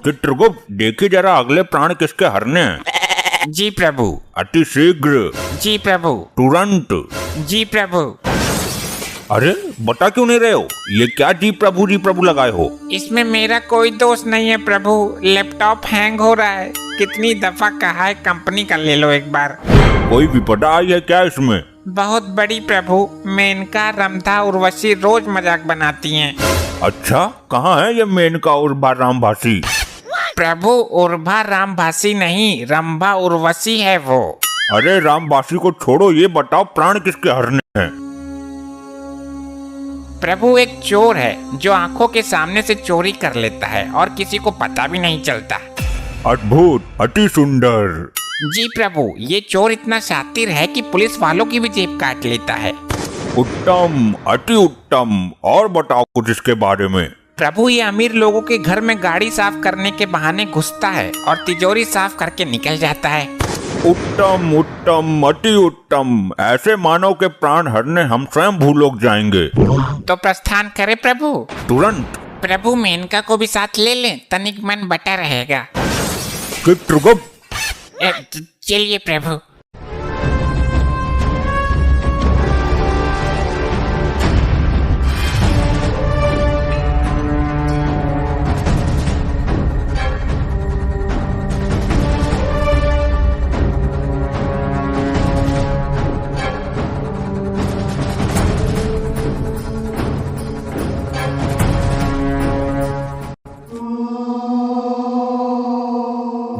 चित्रगुप्त, देखिए जरा अगले प्राण किसके हरने हैं। जी प्रभु। अति शीघ्र। जी प्रभु। तुरंत। जी प्रभु। अरे बता क्यों नहीं रहे हो? ये क्या जी प्रभु लगाए हो? इसमें मेरा कोई दोष नहीं है प्रभु, लैपटॉप हैंग हो रहा है। कितनी दफा कहा है कंपनी का ले लो एक बार। कोई विपदा आई है क्या इसमें? बहुत बड़ी प्रभु, मेनका, रंभा, उर्वशी रोज मजाक बनाती हैं। अच्छा, कहाँ है ये मेनका उर्वा रामभासी? प्रभु उर्वा रामभासी नहीं, रंभा उर्वशी है वो। अरे रामभासी को छोड़ो, ये बताओ प्राण किसके हरने हैं? प्रभु एक चोर है जो आंखों के सामने से चोरी कर लेता है और किसी को पता भी नहीं चलता। अद्भुत, अति सुंदर। जी प्रभु, ये चोर इतना शातिर है कि पुलिस वालों की भी जेब काट लेता है। उत्तम, अति उत्तम। और बताओ कुछ इसके बारे में। प्रभु ये अमीर लोगों के घर में गाड़ी साफ करने के बहाने घुसता है और तिजोरी साफ करके निकल जाता है। उत्तम उत्तम, अति उत्तम। ऐसे मानव के प्राण हरने हम स्वयं भूलोक जाएंगे। तो प्रस्थान करे प्रभु? तुरंत। प्रभु मेनका को भी साथ ले लें, तनिक मन बटा रहेगा। चित्रगुप्त। चलिए प्रभु।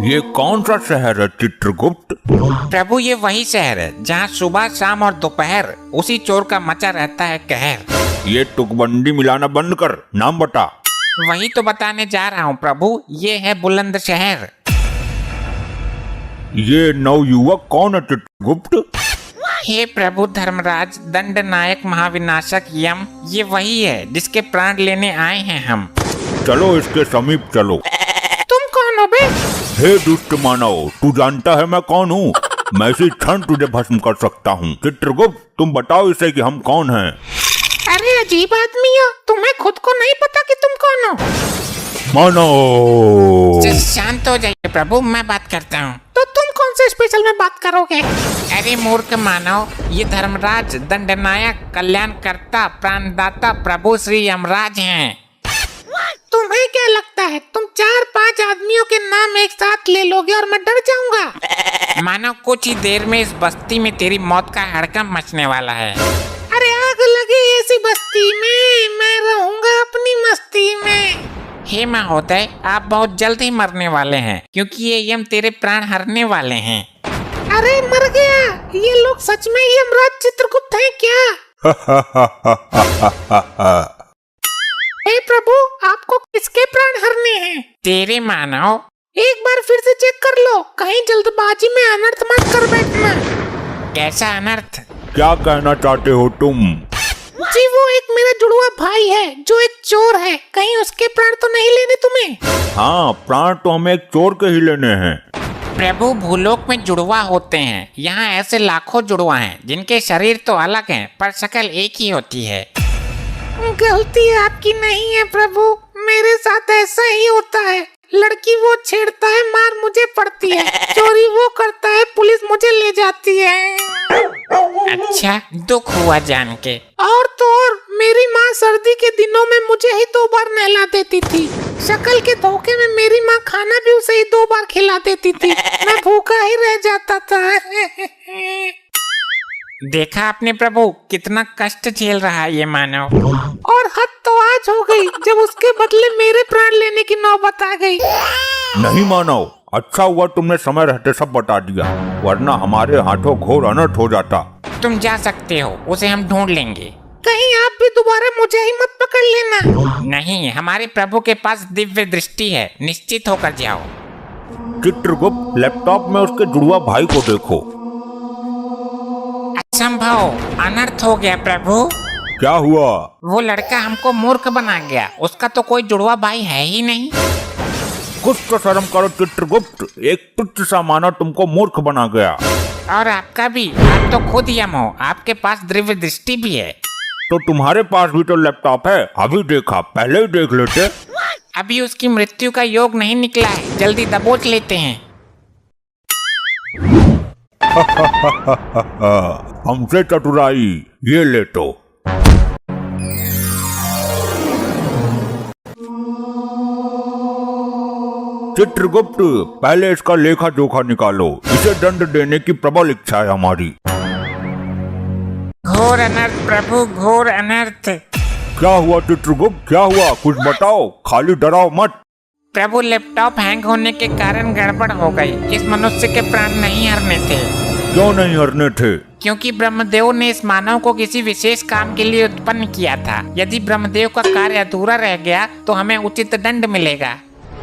ये कौन सा शहर है चित्रगुप्त? प्रभु ये वही शहर है जहाँ सुबह शाम और दोपहर उसी चोर का मचा रहता है कहर। ये तुकबंदी मिलाना बंद कर, नाम बता। वही तो बताने जा रहा हूँ प्रभु, ये है बुलंद शहर। ये नवयुवक कौन है चित्रगुप्त? हे प्रभु धर्मराज, दंड नायक, महाविनाशक यम, ये वही है जिसके प्राण लेने आए हैं हम। चलो इसके समीप चलो। तुम कौन हो बे? हे दुष्ट मानव, तू जानता है मैं कौन हूँ? मैं इसी क्षण तुझे भस्म कर सकता हूँ। चित्रगुप्त, तुम बताओ इसे कि हम कौन हैं। अरे अजीब आदमी हो, तुम्हें खुद को नहीं पता कि तुम कौन हो? मानो। शांत हो जाइए प्रभु, मैं बात करता हूँ। तो तुम कौन से स्पेशल में बात करोगे? अरे मूर्ख मानव, ये धर्मराज, दंडनायक, कल्याणकर्ता, प्राणदाता प्रभु श्री यमराज हैं। तुम्हें क्या लगता है तुम 4-5 आदमियों के नाम एक साथ ले लोगे और मैं डर जाऊंगा? मानो कुछ ही देर में इस बस्ती में तेरी मौत का हड़कंप मचने वाला है। अरे आग लगे ऐसी बस्ती में, मैं रहूंगा अपनी मस्ती में। हे महोदय, आप बहुत जल्द ही मरने वाले हैं क्योंकि ये यम तेरे प्राण हरने वाले हैं। अरे मर गया, ये लोग सच में यमराज चित्रगुप्त हैं क्या? हे प्रभु, आपको किसके प्राण हरने हैं? तेरे मानव। एक बार फिर से चेक कर लो, कहीं जल्दबाजी में अनर्थ मत कर बैठना। कैसा अनर्थ? क्या कहना चाहते हो तुम? जी वो एक मेरा जुड़वा भाई है जो एक चोर है, कहीं उसके प्राण तो नहीं लेने तुम्हें? हाँ, प्राण तो हमें एक चोर के ही लेने हैं। प्रभु भूलोक में जुड़वा होते हैं, यहाँ ऐसे लाखों जुड़वा हैं जिनके शरीर तो अलग हैं पर शक्ल एक ही होती है। गलती आपकी नहीं है प्रभु, मेरे साथ ऐसा ही होता है। लड़की वो छेड़ता है, मार मुझे पड़ती है। चोरी वो करता है, पुलिस मुझे ले जाती है। अच्छा, दुख हुआ जान के। और तो और मेरी माँ सर्दी के दिनों में मुझे ही 2 बार नहला देती थी। शक्ल के धोखे में मेरी माँ खाना भी उसे ही 2 बार खिला देती थी। मैं भूखा ही रह जाता था। देखा आपने प्रभु, कितना कष्ट झेल रहा है ये मानव। और हद तो आज हो गई जब उसके बदले मेरे प्राण लेने की नौबत आ गई। नहीं मानव, अच्छा हुआ तुमने समय रहते सब बता दिया, वरना हमारे हाथों घोर अनर्थ हो जाता। तुम जा सकते हो, उसे हम ढूंढ लेंगे। कहीं आप भी दोबारा मुझे ही मत पकड़ लेना। नहीं, हमारे प्रभु के पास दिव्य दृष्टि है, निश्चित होकर जाओ। चित्रगुप्त, लैपटॉप में उसके जुड़वा भाई को देखो। असंभव, अनर्थ हो गया प्रभु। क्या हुआ? वो लड़का हमको मूर्ख बना गया, उसका तो कोई जुड़वा भाई है ही नहीं। कुछ तो शर्म करो चित्रगुप्त, एक तुच्छ सा मानव तुमको मूर्ख बना गया। और आपका भी, आप तो खुद यम हो, आपके पास दिव्य दृष्टि भी है। तो तुम्हारे पास भी तो लैपटॉप है, अभी देखा, पहले ही देख लेते। अभी उसकी मृत्यु का योग नहीं निकला है, जल्दी दबोच लेते हैं। हमसे चतुराई, ये ले तो। चित्रगुप्त, पहले इसका लेखा जोखा निकालो, इसे दंड देने की प्रबल इच्छा है हमारी। घोर अनर्थ प्रभु, घोर अनर्थ। क्या हुआ चित्रगुप्त, क्या हुआ, कुछ बताओ, खाली डराओ मत। प्रभु, लैपटॉप हैंग होने के कारण गड़बड़ हो गई। इस मनुष्य के प्राण नहीं हरने थे। क्यों नहीं हरने थे? क्योंकि ब्रह्मदेव ने इस मानव को किसी विशेष काम के लिए उत्पन्न किया था। यदि ब्रह्मदेव का कार्य अधूरा रह गया तो हमें उचित दंड मिलेगा।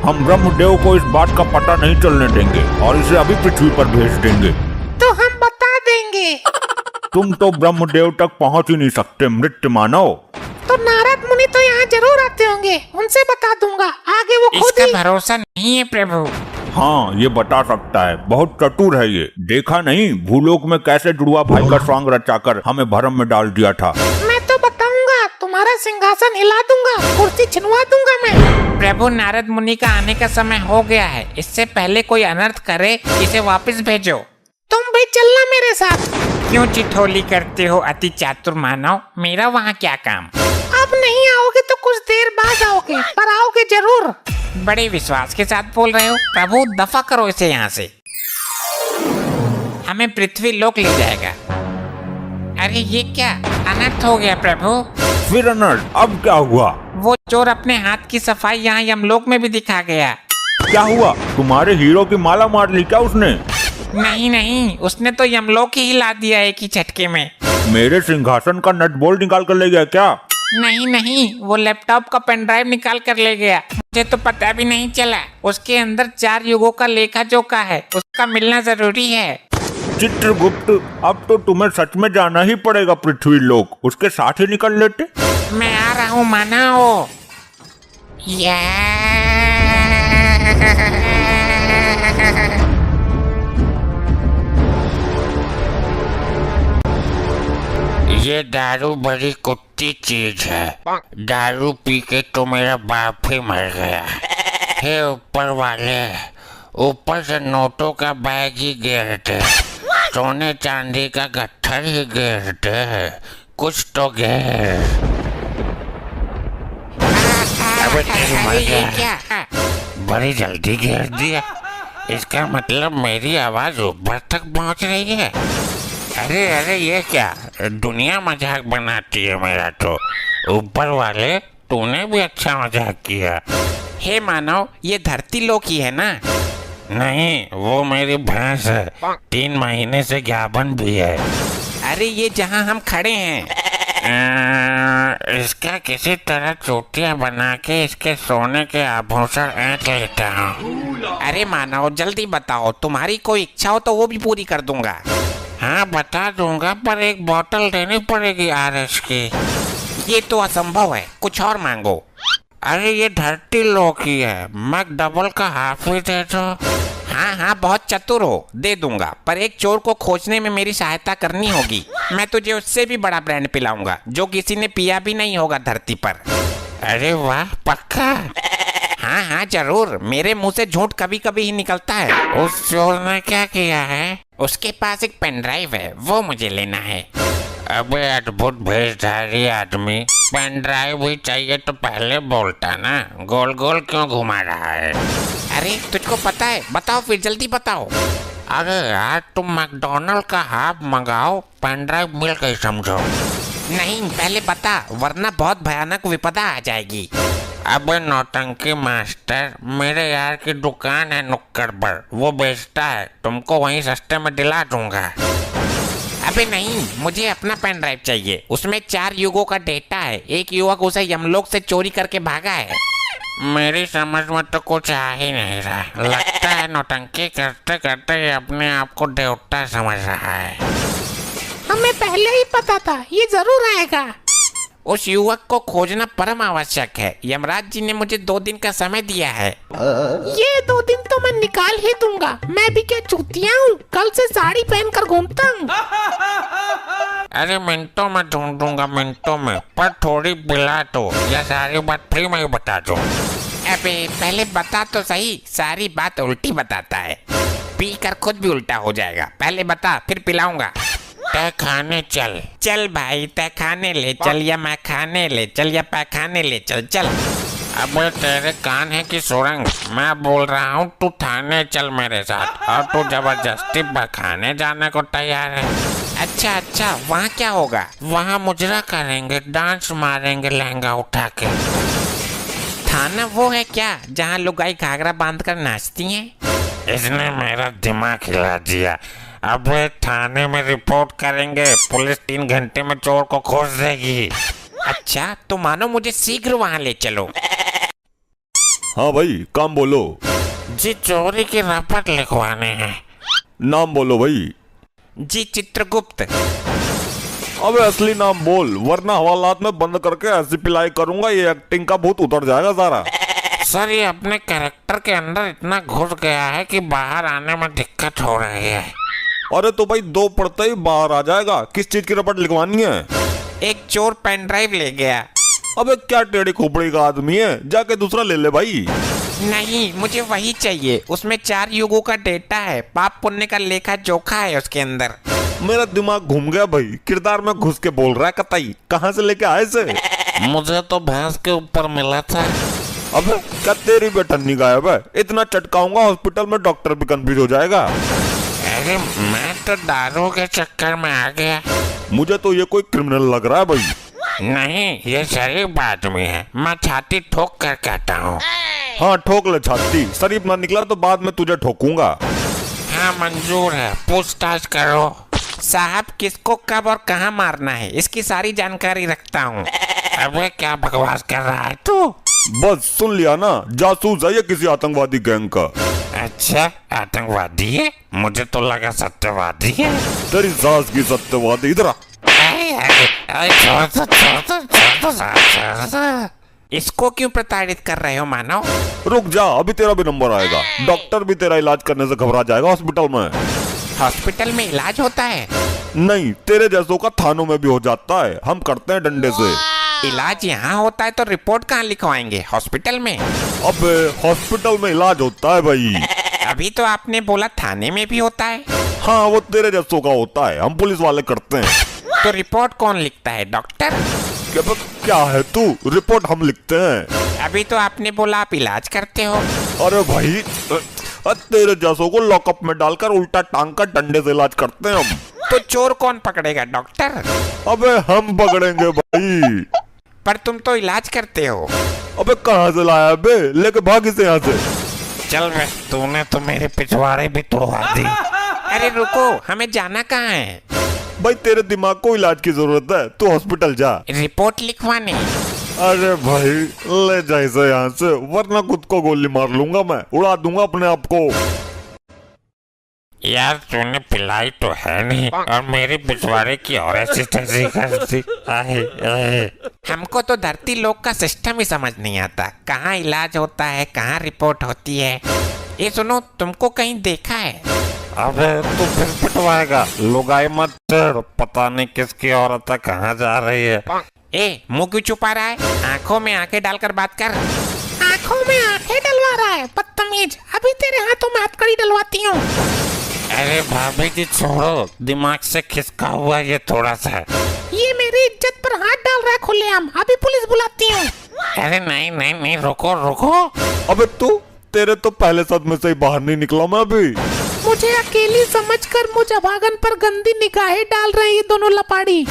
हम ब्रह्मदेव को इस बात का पता नहीं चलने देंगे और इसे अभी पृथ्वी पर भेज देंगे। तो हम बता देंगे। तुम तो ब्रह्मदेव तक पहुंच ही नहीं सकते मृत्यु मानव। तो नारद मुनि तो यहाँ जरूर आते होंगे, उनसे बता दूंगा, आगे वो खुद ही। इसका भरोसा नहीं है प्रभु। हाँ, ये बता सकता है, बहुत चतुर है ये। देखा नहीं भूलोक में कैसे जुड़वा भाई का स्वांग रचाकर हमें भरम में डाल दिया था। मैं तो बताऊंगा, तुम्हारा सिंहासन हिला दूंगा, कुर्सी छिनवा दूंगा मैं। प्रभु, नारद मुनि का आने का समय हो गया है, इससे पहले कोई अनर्थ करे इसे वापस भेजो। तुम भी चलना मेरे साथ। क्यों चिठोली करते हो अति चातुर मानव, मेरा वहाँ क्या काम। अब नहीं आओगे तो कुछ देर बाद आओगे, पर आओगे जरूर। बड़े विश्वास के साथ बोल रहे हो। प्रभु, दफा करो इसे यहाँ से, हमें पृथ्वी लोक ले जाएगा। अरे ये क्या अनर्थ हो गया प्रभु। फिर अनर्थ, अब क्या हुआ? वो चोर अपने हाथ की सफाई यहाँ यमलोक में भी दिखा गया। क्या हुआ, तुम्हारे हीरो की माला मार ली क्या उसने? नहीं नहीं, उसने तो यमलोक ही हिला दिया एक ही झटके में। मेरे सिंहासन का नट बोल्ट निकाल कर ले गया क्या? नहीं नहीं, वो लैपटॉप का पेन ड्राइव निकाल कर ले गया। मुझे तो पता भी नहीं चला। उसके अंदर 4 युगों का लेखा जोखा है, उसका मिलना जरूरी है। चित्रगुप्त, अब तो तुम्हें सच में जाना ही पड़ेगा पृथ्वी लोक, उसके साथ ही निकल लेते। मैं आ रहा हूँ मानव। ये दारू बड़ी कुत्ती चीज है। दारू पी के तो मेरा बाप ही मर गया। हे ऊपर वाले, ऊपर से नोटों का बैग ही गिरते, सोने चांदी का गट्ठर ही गिरते, कुछ तो गिर। अबे तेरी मर गया, बड़ी जल्दी गिर दिया। इसका मतलब मेरी आवाज ऊपर तक पहुंच रही है। अरे अरे, ये क्या दुनिया मजाक बनाती है मेरा तो। ऊपर वाले, तूने भी अच्छा मजाक किया। हे मानव, ये धरती लोक ही है ना? नहीं, वो मेरी भैंस है, 3 महीने से ज्ञापन भी है। अरे ये जहाँ हम खड़े हैं। इसका किसी तरह चोटियाँ बना के इसके सोने के आभूषण ऐंठ लेता हूँ। अरे मानव, जल्दी बताओ, तुम्हारी कोई इच्छा हो तो वो भी पूरी कर दूंगा। हाँ बता दूंगा, पर एक बोतल देनी पड़ेगी RS की। ये तो असंभव है, कुछ और मांगो। अरे ये धरती लोक ही है, मैक डबल का हाफ ही दे दो। हाँ हाँ, बहुत चतुर हो, दे दूंगा, पर एक चोर को खोजने में मेरी सहायता करनी होगी। मैं तुझे उससे भी बड़ा ब्रांड पिलाऊंगा, जो किसी ने पिया भी नहीं होगा धरती पर। अरे वाह, पक्का? हाँ हाँ जरूर, मेरे मुंह से झूठ कभी कभी ही निकलता है। उस चोर ने क्या किया है? उसके पास एक पेन ड्राइव है, वो मुझे लेना है। अबे अद्भुत भेषधारी आदमी, पेन ड्राइव भी चाहिए तो पहले बोलता ना, गोल गोल क्यों घुमा रहा है? अरे तुझको पता है, बताओ फिर, जल्दी बताओ। अरे यार, तुम मैकडोनल्ड का हाफ मंगाओ, पेन ड्राइव मिल गई समझो। नहीं, पहले बता, वरना बहुत भयानक विपदा आ जाएगी। अबे नौटंकी मास्टर, मेरे यार की दुकान है नुक्कड़ पर, वो बेचता है, तुमको वहीं सस्ते में दिला दूंगा। अबे नहीं, मुझे अपना पेन ड्राइव चाहिए, उसमें 4 युगों का डेटा है। एक युवक उसे यमलोक से चोरी करके भागा है। मेरी समझ में तो कुछ आ ही नहीं रहा। लगता है नौटंकी करते करते ये अपने आप को देवता समझ रहा है। हमें पहले ही पता था ये जरूर आएगा। उस युवक को खोजना परम आवश्यक है। यमराज जी ने मुझे 2 दिन का समय दिया है। ये 2 दिन तो मैं निकाल ही दूंगा। मैं भी क्या चूतिया हूँ, कल से साड़ी पहनकर घूमता हूँ। अरे मिनटों में ढूंढूंगा, मिनटों में, पर थोड़ी बिला तो, या सारी बात फ्री में ही बता दो। अबे पहले बता तो सही, सारी बात उल्टी बताता है, पी कर खुद भी उल्टा हो जाएगा। पहले बता फिर पिलाऊंगा। तय खाने चल। चल भाई, तय खाने ले चल, या मैं खाने ले चल, या पैखाने ले चल। चल। अबे तेरे कान है कि सुरंग? मैं बोल रहा हूँ तू थाने चल मेरे साथ, और तू जबरदस्ती खाने जाने को तैयार है। अच्छा, वहाँ क्या होगा? वहाँ मुजरा करेंगे, डांस मारेंगे लहंगा उठा के। थाना वो है क्या जहाँ लुगाई घाघरा बांधकर नाचती हैं? इसने मेरा दिमाग हिला दिया। अब थाने में रिपोर्ट करेंगे, पुलिस 3 घंटे में चोर को खोज देगी। अच्छा तो मानो मुझे शीघ्र वहाँ ले चलो। हाँ भाई, काम बोलो। जी चोरी की रपट लिखवाने हैं। नाम बोलो भाई। जी चित्रगुप्त। अबे असली नाम बोल, वरना हवालात में बंद करके ऐसी पिलाई करूंगा ये एक्टिंग का भूत उतर जाएगा सारा। सर ये अपने कैरेक्टर के अंदर इतना घुस गया है कि बाहर आने में दिक्कत हो रही है। अरे तो भाई 2 पढ़ते ही बाहर आ जाएगा। किस चीज की रपट लिखवानी है? एक चोर पेन ड्राइव ले गया। अबे क्या टेढ़ी खोपड़ी का आदमी है, जाके दूसरा ले ले भाई। नहीं, मुझे वही चाहिए। उसमें 4 युगों का डेटा है, पाप पुण्य का लेखा जोखा है उसके अंदर। मेरा दिमाग घूम गया भाई, किरदार में घुस के बोल रहा है कतई। कहाँ से लेके आए से? मुझे तो भैंस के ऊपर मिला था। अबे क्या तेरी बेटन्नी गायब है? इतना चटकाऊंगा हॉस्पिटल में डॉक्टर भी कंफ्यूज हो जाएगा। अरे मैं तो दारू के चक्कर में आ गया। मुझे तो ये कोई क्रिमिनल लग रहा है भाई। नहीं, ये शरीफ आदमी है, मैं छाती ठोक कर कहता हूँ। हाँ ठोक ले छाती, शरीफ ना निकला तो बाद में तुझे ठोकूंगा। हाँ मंजूर है, पूछताछ करो। साहब किसको कब और कहाँ मारना है इसकी सारी जानकारी रखता हूँ। अबे क्या बकवास कर रहा है तू? बस सुन लिया ना, जासूस है ये किसी आतंकवादी गैंग का। अच्छा आतंकवादी है? मुझे तो लगा सत्यवादी है। तेरी सास की सत्यवादी, इधर आ। इसको क्यों प्रताड़ित कर रहे हो मानव? रुक जा, अभी तेरा भी नंबर आएगा। डॉक्टर भी तेरा इलाज करने से घबरा जाएगा हॉस्पिटल में। हॉस्पिटल में इलाज होता है? नहीं, तेरे जैसों का थानों में भी हो जाता है, हम करते हैं डंडे से। इलाज यहाँ होता है तो रिपोर्ट कहाँ लिखवाएंगे? हॉस्पिटल में? अबे हॉस्पिटल में इलाज होता है भाई। अभी तो आपने बोला थाने में भी होता है। हाँ वो तेरे जैसों का होता है, हम पुलिस वाले करते हैं। तो रिपोर्ट कौन लिखता है? डॉक्टर? क्या है तू? रिपोर्ट हम लिखते हैं। अभी तो आपने बोला आप इलाज करते हो। अरे भाई तेरे जैसों को लॉकअप में डालकर उल्टा टांग कर डंडे से इलाज करते हैं हम। तो चोर कौन पकड़ेगा? डॉक्टर? अबे हम पकड़ेंगे भाई। पर तुम तो इलाज करते हो। अबे कहाँ से लाया बे? लेके भाग इसे यहाँ से। चल बे, तूने तो मेरे पिछवाड़े भी तोड़वा दी। अरे रुको, हमें जाना कहाँ है? भाई तेरे दिमाग को इलाज की जरूरत है, तू हॉस्पिटल जा। रिपोर्ट लिखवाने? अरे भाई ले जा इसे यहाँ से, वरना खुद को गोली मार लूंगा मैं, उड़ा दूंगा अपने आप को। यार तूने पिलाई तो है नहीं, और मेरी पिछवाड़े की और ऐसी तैसी करती। हमको तो धरती लोक का सिस्टम ही समझ नहीं आता, कहाँ इलाज होता है, कहाँ रिपोर्ट होती है। ये सुनो, तुमको कहीं देखा है? अबे तू फिर पिटवाएगा, लुगाई मत छेड़, पता नहीं किसकी औरत है, कहाँ जा रही है। ए मुंह क्यों छुपा रहा है? आंखों में आंखें डालकर बात कर। आंखों में आंखें डलवा रहा है बदतमीज, अभी तेरे हाथों में हथकड़ी डलवाती हूँ। अरे भाभी जी छोड़ो, दिमाग से खिसका हुआ ये थोड़ा सा। ये मेरी इज्जत पर हाथ डाल रहा है खुलेआम, अभी पुलिस बुलाती हूँ। अरे नहीं नहीं नहीं, रुको रुको। अबे तू, तेरे तो पहले सदमे से ही बाहर नहीं निकला मैं अभी। मुझे अकेली समझकर मुझे भागन पर गंदी निगाहें डाल रहे ये दोनों लपाड़ी।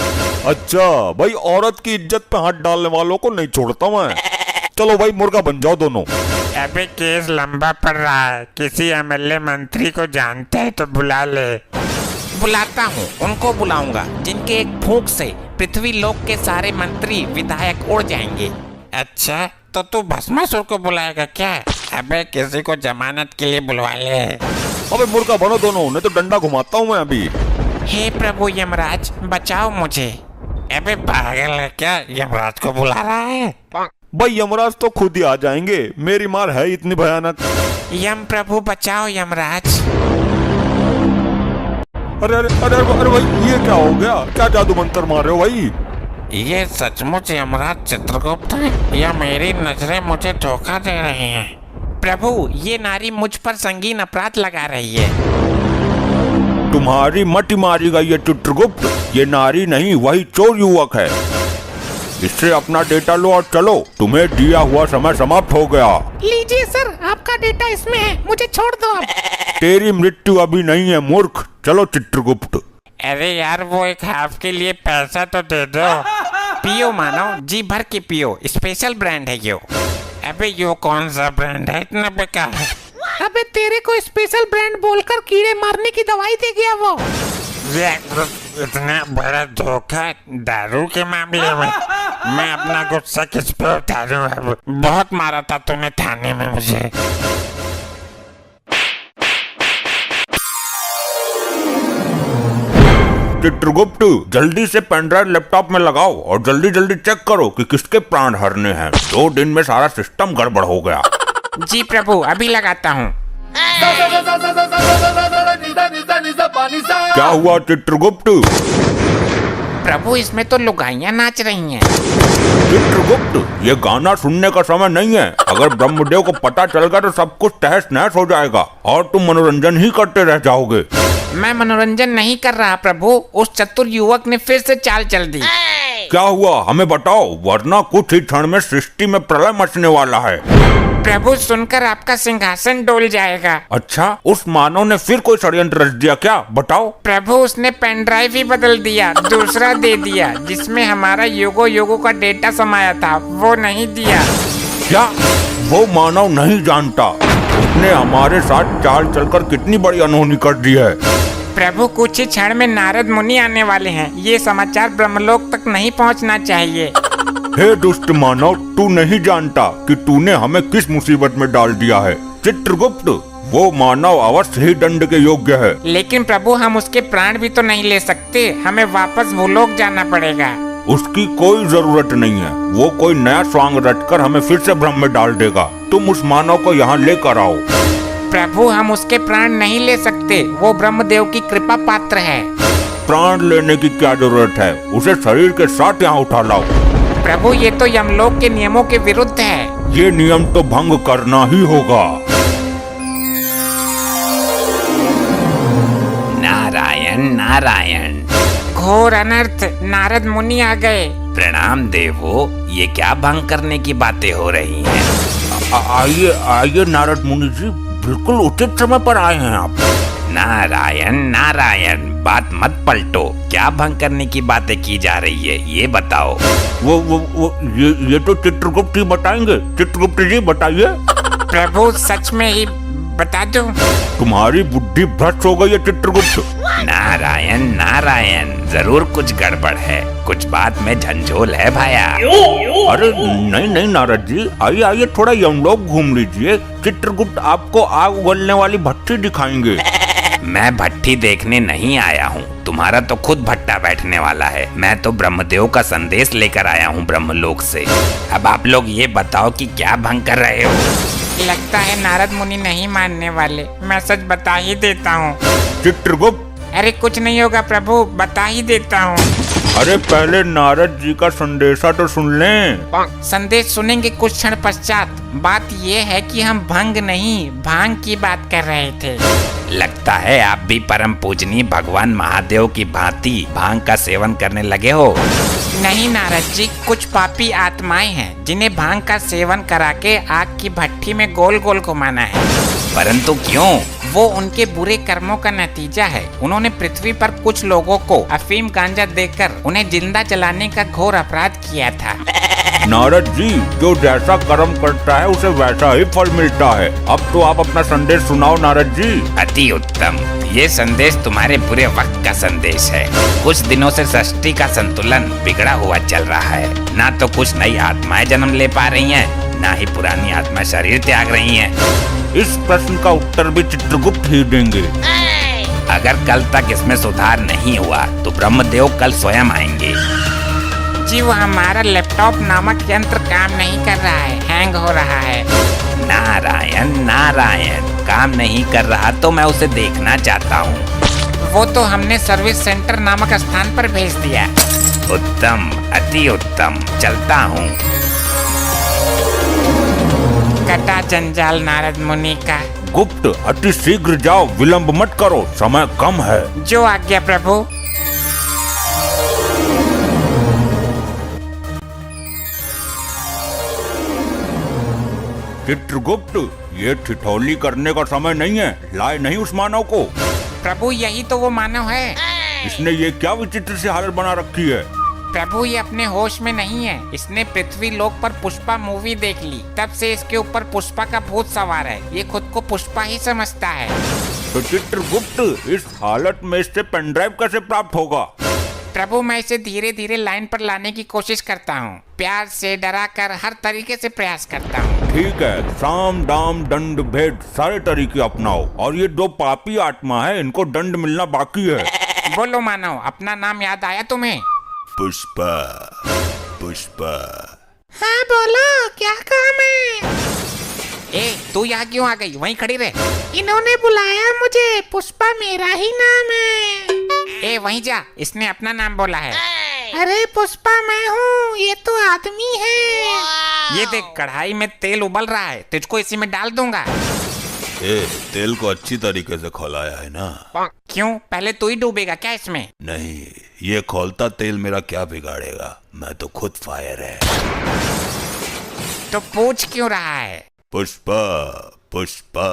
अच्छा भाई, औरत की इज्जत पे हाथ डालने वालों को नहीं छोड़ता मैं। चलो भाई मुर्गा बन जाओ दोनों। अबे केस लंबा पड़ रहा है, किसी एमएलए मंत्री को जानते है तो बुला ले। बुलाता हूँ, उनको बुलाऊंगा जिनके एक फूंक से पृथ्वी लोक के सारे मंत्री विधायक उड़ जाएंगे। अच्छा तो तू भस्मासुर को बुलाएगा क्या? अबे किसी को जमानत के लिए बुलवा ले। अबे मुर्गा बनो दोनों, नहीं तो डंडा घुमाता हूँ मैं अभी। हे प्रभु यमराज, बचाओ मुझे। अबे पागल है क्या, यमराज को बुला रहा है? भाई यमराज तो खुद ही आ जाएंगे, मेरी मार है इतनी भयानक। यम प्रभु बचाओ यमराज। अरे अरे अरे अरे भाई ये क्या हो गया, क्या जादू मंत्र मार रहे हो भाई? ये सचमुच यमराज चित्रगुप्त है या मेरी नजरें मुझे धोखा दे रही हैं? प्रभु ये नारी मुझ पर संगीन अपराध लगा रही है। तुम्हारी मटी मारी गई है चित्रगुप्त, ये नारी नहीं वही चोर युवक है। इससे अपना डेटा लो और चलो, तुम्हें दिया हुआ समय समाप्त हो गया। लीजिए सर, आपका डेटा इसमें है, मुझे छोड़ दो अब। तेरी मृत्यु अभी नहीं है मूर्ख, चलो चित्रगुप्त। अरे यार वो एक हाफ के लिए पैसा तो दे दो। पियो मानव, जी भर के पियो, स्पेशल ब्रांड है यो। अबे यो कौन सा ब्रांड है इतना बेकार? अबे तेरे को स्पेशल ब्रांड बोलकर कीड़े मारने की दवाई दे गया वो। इतना बड़ा धोखा दारू के मामले में। मैं अपना गुस्सा किस पे उतारूं अब? बहुत मारा था तूने थाने में मुझे। चित्रगुप्त जल्दी से पेनड्राइव लैपटॉप में लगाओ और जल्दी जल्दी चेक करो कि किसके प्राण हरने हैं। 2 दिन में सारा सिस्टम गड़बड़ हो गया। जी प्रभु अभी लगाता हूँ। क्या हुआ चित्रगुप्त? प्रभु इसमें तो लुगाइयाँ नाच रही हैं। चित्रगुप्त ये गाना सुनने का समय नहीं है। अगर ब्रह्मदेव को पता चल गया तो सब कुछ तहस नहस हो जाएगा और तुम मनोरंजन ही करते रह जाओगे। मैं मनोरंजन नहीं कर रहा प्रभु, उस चतुर युवक ने फिर से चाल चल दी। क्या हुआ हमें बताओ, वरना कुछ ही क्षण में सृष्टि में प्रलय मचने वाला है। प्रभु सुनकर आपका सिंहासन डोल जाएगा। अच्छा, उस मानव ने फिर कोई षड्यंत्र रच दिया क्या, बताओ। प्रभु उसने पेन ड्राइव ही बदल दिया, दूसरा दे दिया जिसमें हमारा युगो युगो का डेटा समाया था, वो नहीं दिया। क्या वो मानव नहीं जानता उसने हमारे साथ चाल चलकर कितनी बड़ी अनहोनी कर दी है? प्रभु कुछ ही क्षण में नारद मुनि आने वाले हैं, ये समाचार ब्रह्मलोक तक नहीं पहुंचना चाहिए। हे दुष्ट मानव, तू नहीं जानता कि तूने हमें किस मुसीबत में डाल दिया है। चित्रगुप्त वो मानव अवश्य ही दंड के योग्य है। लेकिन प्रभु हम उसके प्राण भी तो नहीं ले सकते, हमें वापस भूलोक जाना पड़ेगा। उसकी कोई जरूरत नहीं है, वो कोई नया स्वांग रचकर हमें फिर से भ्रम में डाल देगा। तुम उस मानव को यहाँ लेकर आओ। प्रभु हम उसके प्राण नहीं ले सकते, वो ब्रह्मदेव की कृपा पात्र है। प्राण लेने की क्या जरूरत है, उसे शरीर के साथ यहाँ उठा लाओ। प्रभु ये तो यमलोक के नियमों के विरुद्ध है। ये नियम तो भंग करना ही होगा। नारायण नारायण। घोर अनर्थ, नारद मुनि आ गए। प्रणाम देवो, ये क्या भंग करने की बातें हो रही हैं? आइए आइए नारद मुनि जी, बिल्कुल उचित समय पर आए हैं आप। नारायण नारायण, बात मत पलटो, क्या भंग करने की बातें की जा रही है ये बताओ। वो ये तो चित्रगुप्त ही बताएंगे। चित्रगुप्त जी बताइए। प्रभु सच में ही बता दो। तुम्हारी बुद्धि भ्रष्ट हो गई है चित्रगुप्त। नारायण नारायण, जरूर कुछ गड़बड़ है, कुछ बात में झंझोल है भाया। अरे नहीं नहीं नारद जी, आइए आइए थोड़ा यमलोक घूम लीजिए। चित्रगुप्त आपको आग उगलने वाली भट्टी दिखाएंगे। मैं भट्टी देखने नहीं आया हूँ, तुम्हारा तो खुद भट्टा बैठने वाला है। मैं तो ब्रह्मदेव का संदेश लेकर आया हूँ ब्रह्मलोक से। अब आप लोग ये बताओ कि क्या भंग कर रहे हो? लगता है नारद मुनि नहीं मानने वाले, मैं सच बता ही देता हूँ। चित्रगुप्त अरे कुछ नहीं होगा प्रभु, बता ही देता हूँ। अरे पहले नारद जी का संदेशा तो सुन लें। संदेश सुनेंगे कुछ क्षण पश्चात। बात ये है कि हम भंग नहीं भांग की बात कर रहे थे। लगता है आप भी परम पूजनीय भगवान महादेव की भांति भांग का सेवन करने लगे हो। नहीं नारद जी, कुछ पापी आत्माएं हैं जिन्हें भांग का सेवन करा के आग की भट्टी में गोल गोल घुमाना है। परंतु क्यों? वो उनके बुरे कर्मों का नतीजा है। उन्होंने पृथ्वी पर कुछ लोगों को अफीम गांजा देकर उन्हें जिंदा जलाने का घोर अपराध किया था। नारद जी, जो जैसा कर्म करता है उसे वैसा ही फल मिलता है। अब तो आप अपना संदेश सुनाओ नारद जी। अति उत्तम, ये संदेश तुम्हारे बुरे वक्त का संदेश है। कुछ दिनों से सृष्टि का संतुलन बिगड़ा हुआ चल रहा है। ना तो कुछ नई आत्माएं जन्म ले पा रही हैं, ना ही पुरानी आत्मा शरीर त्याग रही हैं। इस प्रश्न का उत्तर भी चित्रगुप्त ही देंगे। अगर कल तक इसमें सुधार नहीं हुआ तो ब्रह्मदेव कल स्वयं आएंगे। जी वो हमारा लैपटॉप नामक यंत्र काम नहीं कर रहा है, हैंग हो रहा है। नारायण नारायण, काम नहीं कर रहा तो मैं उसे देखना चाहता हूँ। वो तो हमने सर्विस सेंटर नामक स्थान पर भेज दिया। उत्तम, अति उत्तम, चलता हूँ। कटा जंजाल नारद मुनि का। गुप्त, अति शीघ्र जाओ, विलंब मत करो, समय कम है। जो आज्ञा प्रभु। चित्रगुप्त, ये ठिठोली करने का समय नहीं है, लाए नहीं उस मानव को। प्रभु यही तो वो मानव है। इसने ये क्या विचित्र सी हालत बना रखी है। प्रभु ये अपने होश में नहीं है। इसने पृथ्वी लोक पर पुष्पा मूवी देख ली, तब से इसके ऊपर पुष्पा का भूत सवार है। ये खुद को पुष्पा ही समझता है। तो चित्रगुप्त, इस हालत में इससे पेनड्राइव कैसे प्राप्त होगा। प्रभु मैं इसे धीरे धीरे लाइन पर लाने की कोशिश करता हूँ, प्यार से डरा कर हर तरीके से प्रयास करता हूँ। ठीक है, साम दाम दंड भेद सारे तरीके अपनाओ, और ये दो पापी आत्मा है, इनको दंड मिलना बाकी है। बोलो मानव, अपना नाम याद आया तुम्हें? पुष्पा, पुष्पा। हाँ बोलो, क्या काम है? ए तू यहाँ क्यों आ गई? वहीं खड़ी रहे। इन्होंने बुलाया मुझे, पुष्पा मेरा ही नाम है। ए वहीं जा, इसने अपना नाम बोला है। अरे पुष्पा मैं हूँ, ये तो आदमी है। ये देख, कढ़ाई में तेल उबल रहा है, तुझको इसी में डाल दूंगा। तेल को अच्छी तरीके से खौलाया है ना? क्यों, पहले तू ही डूबेगा क्या इसमें? नहीं, ये खौलता तेल मेरा क्या बिगाड़ेगा, मैं तो खुद फायर है। तो पूछ क्यों रहा है? पुष्पा, पुष्पा।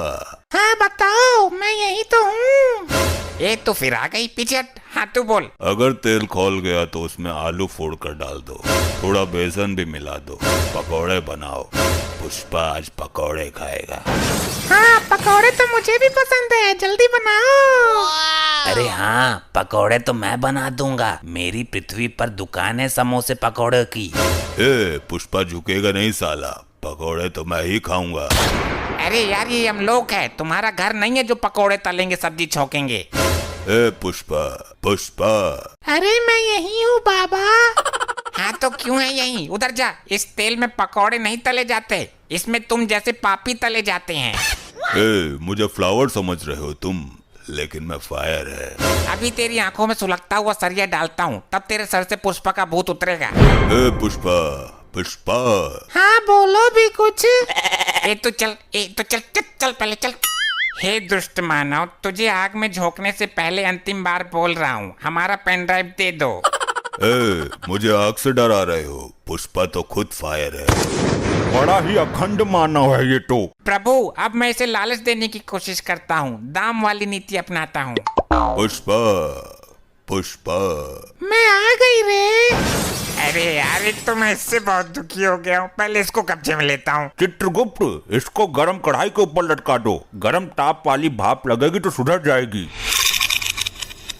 हाँ बताओ, मैं यही तो हूँ। ए तो फिर आ गई पीछे हट। हाँ तू बोल। अगर तेल खौल गया तो उसमें आलू फोड़ कर डाल दो, थोड़ा बेसन भी मिला दो, पकौड़े बनाओ। पुष्पा आज पकौड़े खाएगा। हाँ पकौड़े तो मुझे भी पसंद है, जल्दी बनाओ। अरे हाँ, पकौड़े तो मैं बना दूंगा। मेरी पृथ्वी पर दुकान है समोसे पकौड़े की। पुष्पा झुकेगा नहीं साला, पकौड़े तो मैं ही खाऊंगा। अरे यार ये हम लोग है, तुम्हारा घर नहीं है जो पकौड़े तलेंगे सब्जी छौकेंगे। पुष्पा, पुष्पा। अरे मैं यही हूँ बाबा। हाँ तो क्यों है यहीं? उधर जा, इस तेल में पकौड़े नहीं तले जाते, इसमें तुम जैसे पापी तले जाते हैं। मुझे फ्लावर समझ रहे हो तुम, लेकिन मैं फायर है। अभी तेरी आंखों में सुलगता हुआ सरिया डालता हूँ, तब तेरे सर से पुष्पा का भूत उतरेगा। पुष्पा, पुष्पा। हाँ बोलो भी कुछ। ए तो चल, चल पहले चल। हे दुष्ट मानव, तुझे आग में झोंकने से पहले अंतिम बार बोल रहा हूँ, हमारा पेन ड्राइव दे दो। मुझे आग से डरा रहे हो? पुष्पा तो खुद फायर है। बड़ा ही अखंड मानव है ये तो। प्रभु अब मैं इसे लालच देने की कोशिश करता हूँ, दाम वाली नीति अपनाता हूँ। पुष्पा, पुष्पा। मैं आ गई रे। अरे यार तो मैं इससे बहुत दुखी हो गया हूँ, पहले इसको कब्जे में लेता हूँ। चित्रगुप्त, इसको गरम कढ़ाई के ऊपर लटका दो, गरम ताप वाली भाप लगेगी तो सुधर जाएगी।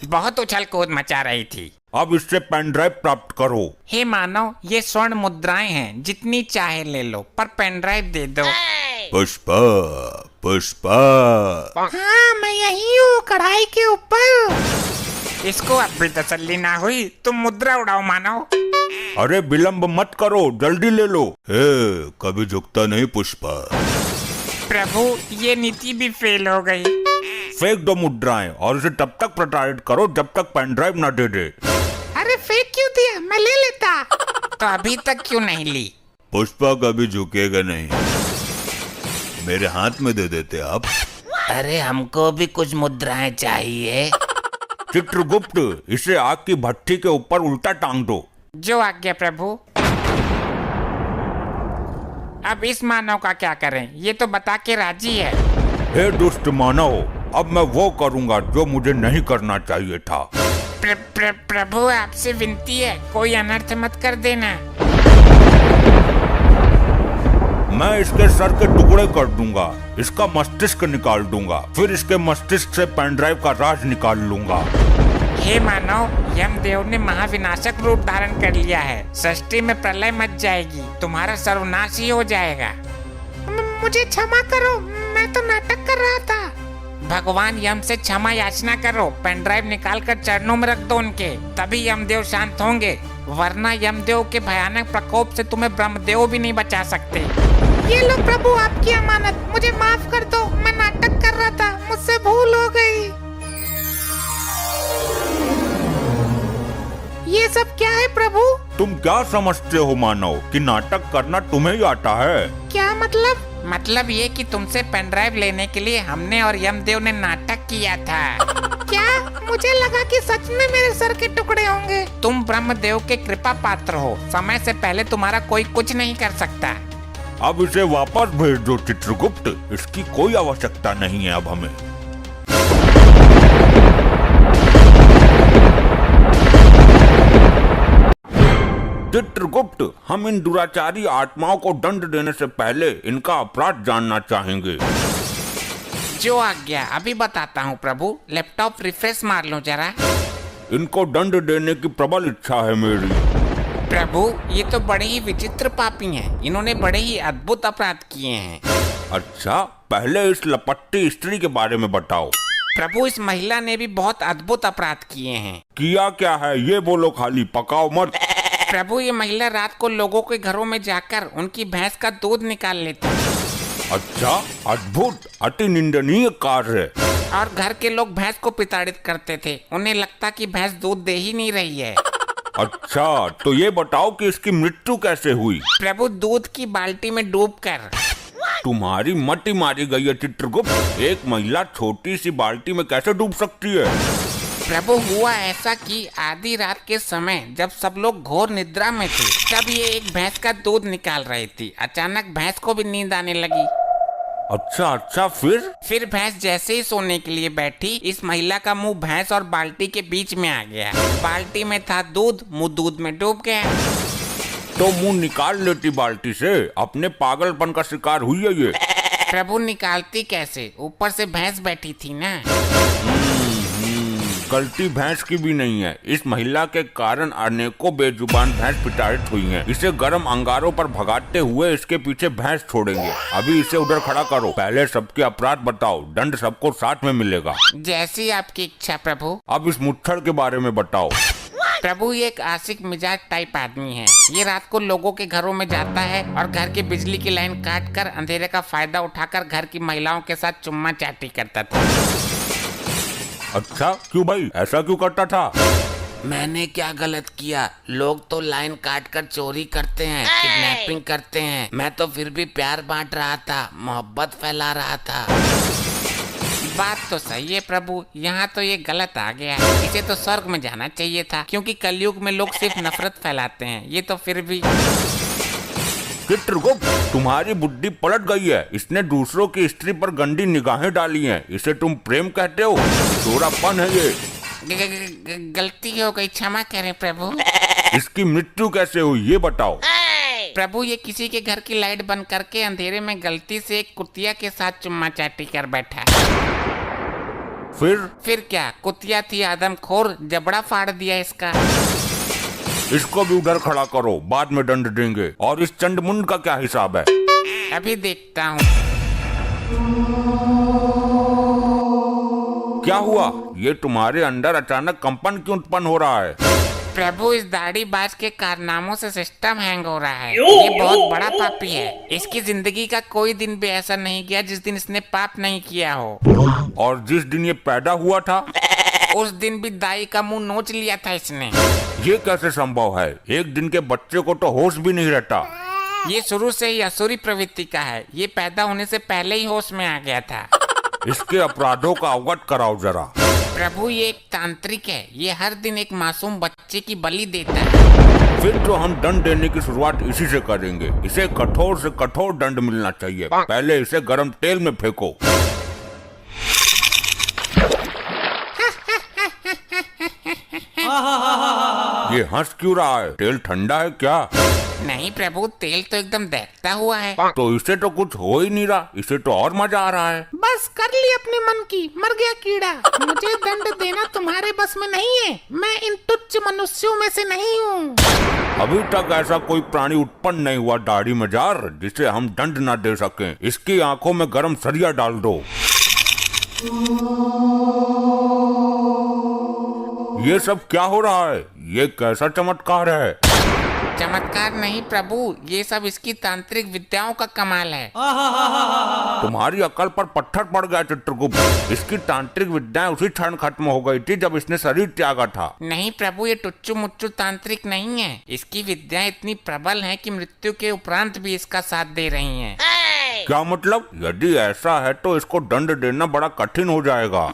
बहुत उछल कूद मचा रही थी। अब इससे पेन ड्राइव प्राप्त करो। हे मानव, ये स्वर्ण मुद्राएं हैं, जितनी चाहे ले लो, पर पेन ड्राइव दे दो। पुष्पा, पुष्पा। हाँ मैं यही हूँ, कढ़ाई के ऊपर। इसको अब भी तसल्ली ना हुई, तुम मुद्रा उड़ाओ मानव। अरे विलंब मत करो, जल्दी ले लो। कभी झुकता नहीं पुष्पा। प्रभु ये नीति भी फेल हो गई। फेंक दो मुद्राएं और इसे तब तक प्रताड़ित करो जब तक पेन ड्राइव न दे दे। अरे फेंक क्यों दिया, मैं ले लेता। तो अभी तक क्यों नहीं ली? पुष्पा कभी झुकेगा नहीं, मेरे हाथ में दे देते आप। अरे हमको भी कुछ मुद्राएं चाहिए। चित्रगुप्त, इसे आग की भट्टी के ऊपर उल्टा टांग दो। जो आज्ञा प्रभु। अब इस मानव का क्या करें, ये तो बता के राजी है। हे दुष्ट मानव, अब मैं वो करूंगा जो मुझे नहीं करना चाहिए था। प्रभु आपसे विनती है, कोई अनर्थ मत कर देना। मैं इसके सर के टुकड़े कर दूंगा, इसका मस्तिष्क निकाल दूंगा, फिर इसके मस्तिष्क से पेन ड्राइव का राज निकाल लूंगा। हे मानव, यमदेव ने महाविनाशक रूप धारण कर लिया है। सृष्टि में प्रलय मच जाएगी, तुम्हारा सर्वनाश ही हो जाएगा। मुझे क्षमा करो, मैं तो नाटक कर रहा था। भगवान यम से क्षमा याचना करो, पेन ड्राइव निकाल कर चरणों में रख दो उनके, तभी यमदेव शांत होंगे। वरना यमदेव के भयानक प्रकोप से तुम्हें ब्रह्मदेव भी नहीं बचा सकते। ये लो प्रभु आपकी अमानत, मुझे माफ कर दो, मैं नाटक कर रहा था, मुझसे भूल हो गई। ये सब क्या है प्रभु? तुम क्या समझते हो मानव कि नाटक करना तुम्हें ही आता है? क्या मतलब? मतलब ये कि तुमसे पेन ड्राइव लेने के लिए हमने और यमदेव ने नाटक किया था। क्या? मुझे लगा कि सच में मेरे सर के टुकड़े होंगे। तुम ब्रह्मदेव के कृपा पात्र हो, समय से पहले तुम्हारा कोई कुछ नहीं कर सकता। अब इसे वापस भेज दो चित्रगुप्त, इसकी कोई आवश्यकता नहीं है अब हमें। चित्रगुप्त, हम इन दुराचारी आत्माओं को दंड देने से पहले इनका अपराध जानना चाहेंगे। जो आज्ञा, अभी बताता हूँ प्रभु। लैपटॉप रिफ्रेश मार लो जरा। इनको दंड देने की प्रबल इच्छा है मेरी। प्रभु, ये तो बड़े ही विचित्र पापी हैं। इन्होंने बड़े ही अद्भुत अपराध किए हैं। अच्छा, पहले इस लपट्टी स्त्री के बारे में बताओ। प्रभु, इस महिला ने भी बहुत अद्भुत अपराध किए हैं। किया क्या है ये बोलो, खाली पकाओ मत। प्रभु, ये महिला रात को लोगों के घरों में जाकर उनकी भैंस का दूध निकाल लेती है। अच्छा, अद्भुत, अति निंदनीय कार्य। और घर के लोग भैंस को प्रताड़ित करते थे। उन्हें लगता कि भैंस दूध दे ही नहीं रही है। अच्छा, तो ये बताओ कि इसकी मृत्यु कैसे हुई? प्रभु, दूध की बाल्टी में डूबकर। तुम्हारी मति मारी गई है चित्रगुप्त। एक महिला छोटी सी बाल्टी में कैसे डूब सकती है? प्रभु, हुआ ऐसा कि आधी रात के समय जब सब लोग घोर निद्रा में थे, तब ये एक भैंस का दूध निकाल रही थी। अचानक भैंस को भी नींद आने लगी। अच्छा, फिर भैंस जैसे ही सोने के लिए बैठी, इस महिला का मुंह भैंस और बाल्टी के बीच में आ गया। बाल्टी में था दूध, मुंह दूध में डूब गया। तो मुंह निकाल लेती बाल्टी से। अपने पागलपन का शिकार हुई है ये। प्रभु, निकालती कैसे? ऊपर से भैंस बैठी थी ना। गलती भैंस की भी नहीं है। इस महिला के कारण अनेकों बेजुबान भैंस प्रताड़ित हुई हैं। इसे गर्म अंगारों पर भगाते हुए इसके पीछे भैंस छोड़ेंगे। अभी इसे उधर खड़ा करो। पहले सबके अपराध बताओ, दंड सबको साथ में मिलेगा। जैसी आपकी इच्छा प्रभु। अब इस मुच्छर के बारे में बताओ। प्रभु, ये एक आशिक मिजाज टाइप आदमी है। ये रात को लोगों के घरों में जाता है और घर की बिजली की लाइन काट कर अंधेरे का फायदा उठाकर घर की महिलाओं के साथ चुम्मा चाटी करता था। अच्छा, क्यों भाई, ऐसा क्यों करता था? मैंने क्या गलत किया? लोग तो लाइन काट कर चोरी करते हैं, किडनैपिंग करते हैं। मैं तो फिर भी प्यार बांट रहा था, मोहब्बत फैला रहा था। बात तो सही है प्रभु, यहाँ तो ये गलत आ गया। इसे तो स्वर्ग में जाना चाहिए था, क्योंकि कलयुग में लोग सिर्फ नफरत फैलाते हैं। ये तो फिर भी। चित्रगुप्त, तुम्हारी बुद्धि पलट गई है। इसने दूसरों की स्त्री पर गंदी निगाहें डाली हैं। इसे तुम प्रेम कहते हो? चोरापन है ये। गलती हो गई, क्षमा करें प्रभु। इसकी मृत्यु कैसे हुई ये बताओ। प्रभु, ये किसी के घर की लाइट बंद करके अंधेरे में गलती से एक कुतिया के साथ चुम्मा चाटी कर बैठा। फिर क्या? कुतिया थी आदमखोर, जबड़ा फाड़ दिया इसका। इसको भी उधर खड़ा करो, बाद में दंड देंगे। और इस चंडमुंड का क्या हिसाब है? अभी देखता हूँ। क्या हुआ? ये तुम्हारे अंदर अचानक कंपन क्यों उत्पन्न हो रहा है? प्रभु, इस दाढ़ीबाज के कारनामों से सिस्टम हैंग हो रहा है। ये बहुत बड़ा पापी है। इसकी जिंदगी का कोई दिन भी ऐसा नहीं गया जिस दिन इसने पाप नहीं किया हो। और जिस दिन ये पैदा हुआ था, उस दिन भी दाई का मुंह नोच लिया था इसने। ये कैसे संभव है? एक दिन के बच्चे को तो होश भी नहीं रहता। ये शुरू से ही असुरी प्रवृत्ति का है। ये पैदा होने से पहले ही होश में आ गया था। इसके अपराधों का अवगत कराओ जरा। प्रभु, ये एक तांत्रिक है। ये हर दिन एक मासूम बच्चे की बलि देता है। फिर तो हम दंड देने की शुरुआत इसी से करेंगे। इसे कठोर से कठोर दंड मिलना चाहिए। पहले इसे गर्म तेल में फेंको। ये हंस क्यों रहा है? तेल ठंडा है क्या? नहीं प्रभु, तेल तो एकदम दहकता हुआ है। तो इसे तो कुछ हो ही नहीं रहा। इसे तो और मजा आ रहा है। बस कर ली अपने मन की, मर गया कीड़ा। मुझे दंड देना तुम्हारे बस में नहीं है। मैं इन तुच्छ मनुष्यों में से नहीं हूँ। अभी तक ऐसा कोई प्राणी उत्पन्न नहीं हुआ दाढ़ी मजार जिसे हम दंड न दे सकें। इसकी आंखों में गर्म सरिया डाल दो। ये सब क्या हो रहा है? ये कैसा चमत्कार है? चमत्कार नहीं प्रभु, ये सब इसकी तांत्रिक विद्याओं का कमाल है। तुम्हारी अकल पर पत्थर पड़ गया चित्रगुप्त। इसकी तांत्रिक विद्याएं उसी क्षण खत्म हो गई थी जब इसने शरीर त्यागा था। नहीं प्रभु, ये टुच्चू मुच्चू तांत्रिक नहीं है। इसकी विद्याएं इतनी प्रबल हैं कि मृत्यु के उपरांत भी इसका साथ दे रही हैं। क्या मतलब? यदि ऐसा है तो इसको दंड देना बड़ा कठिन हो जाएगा।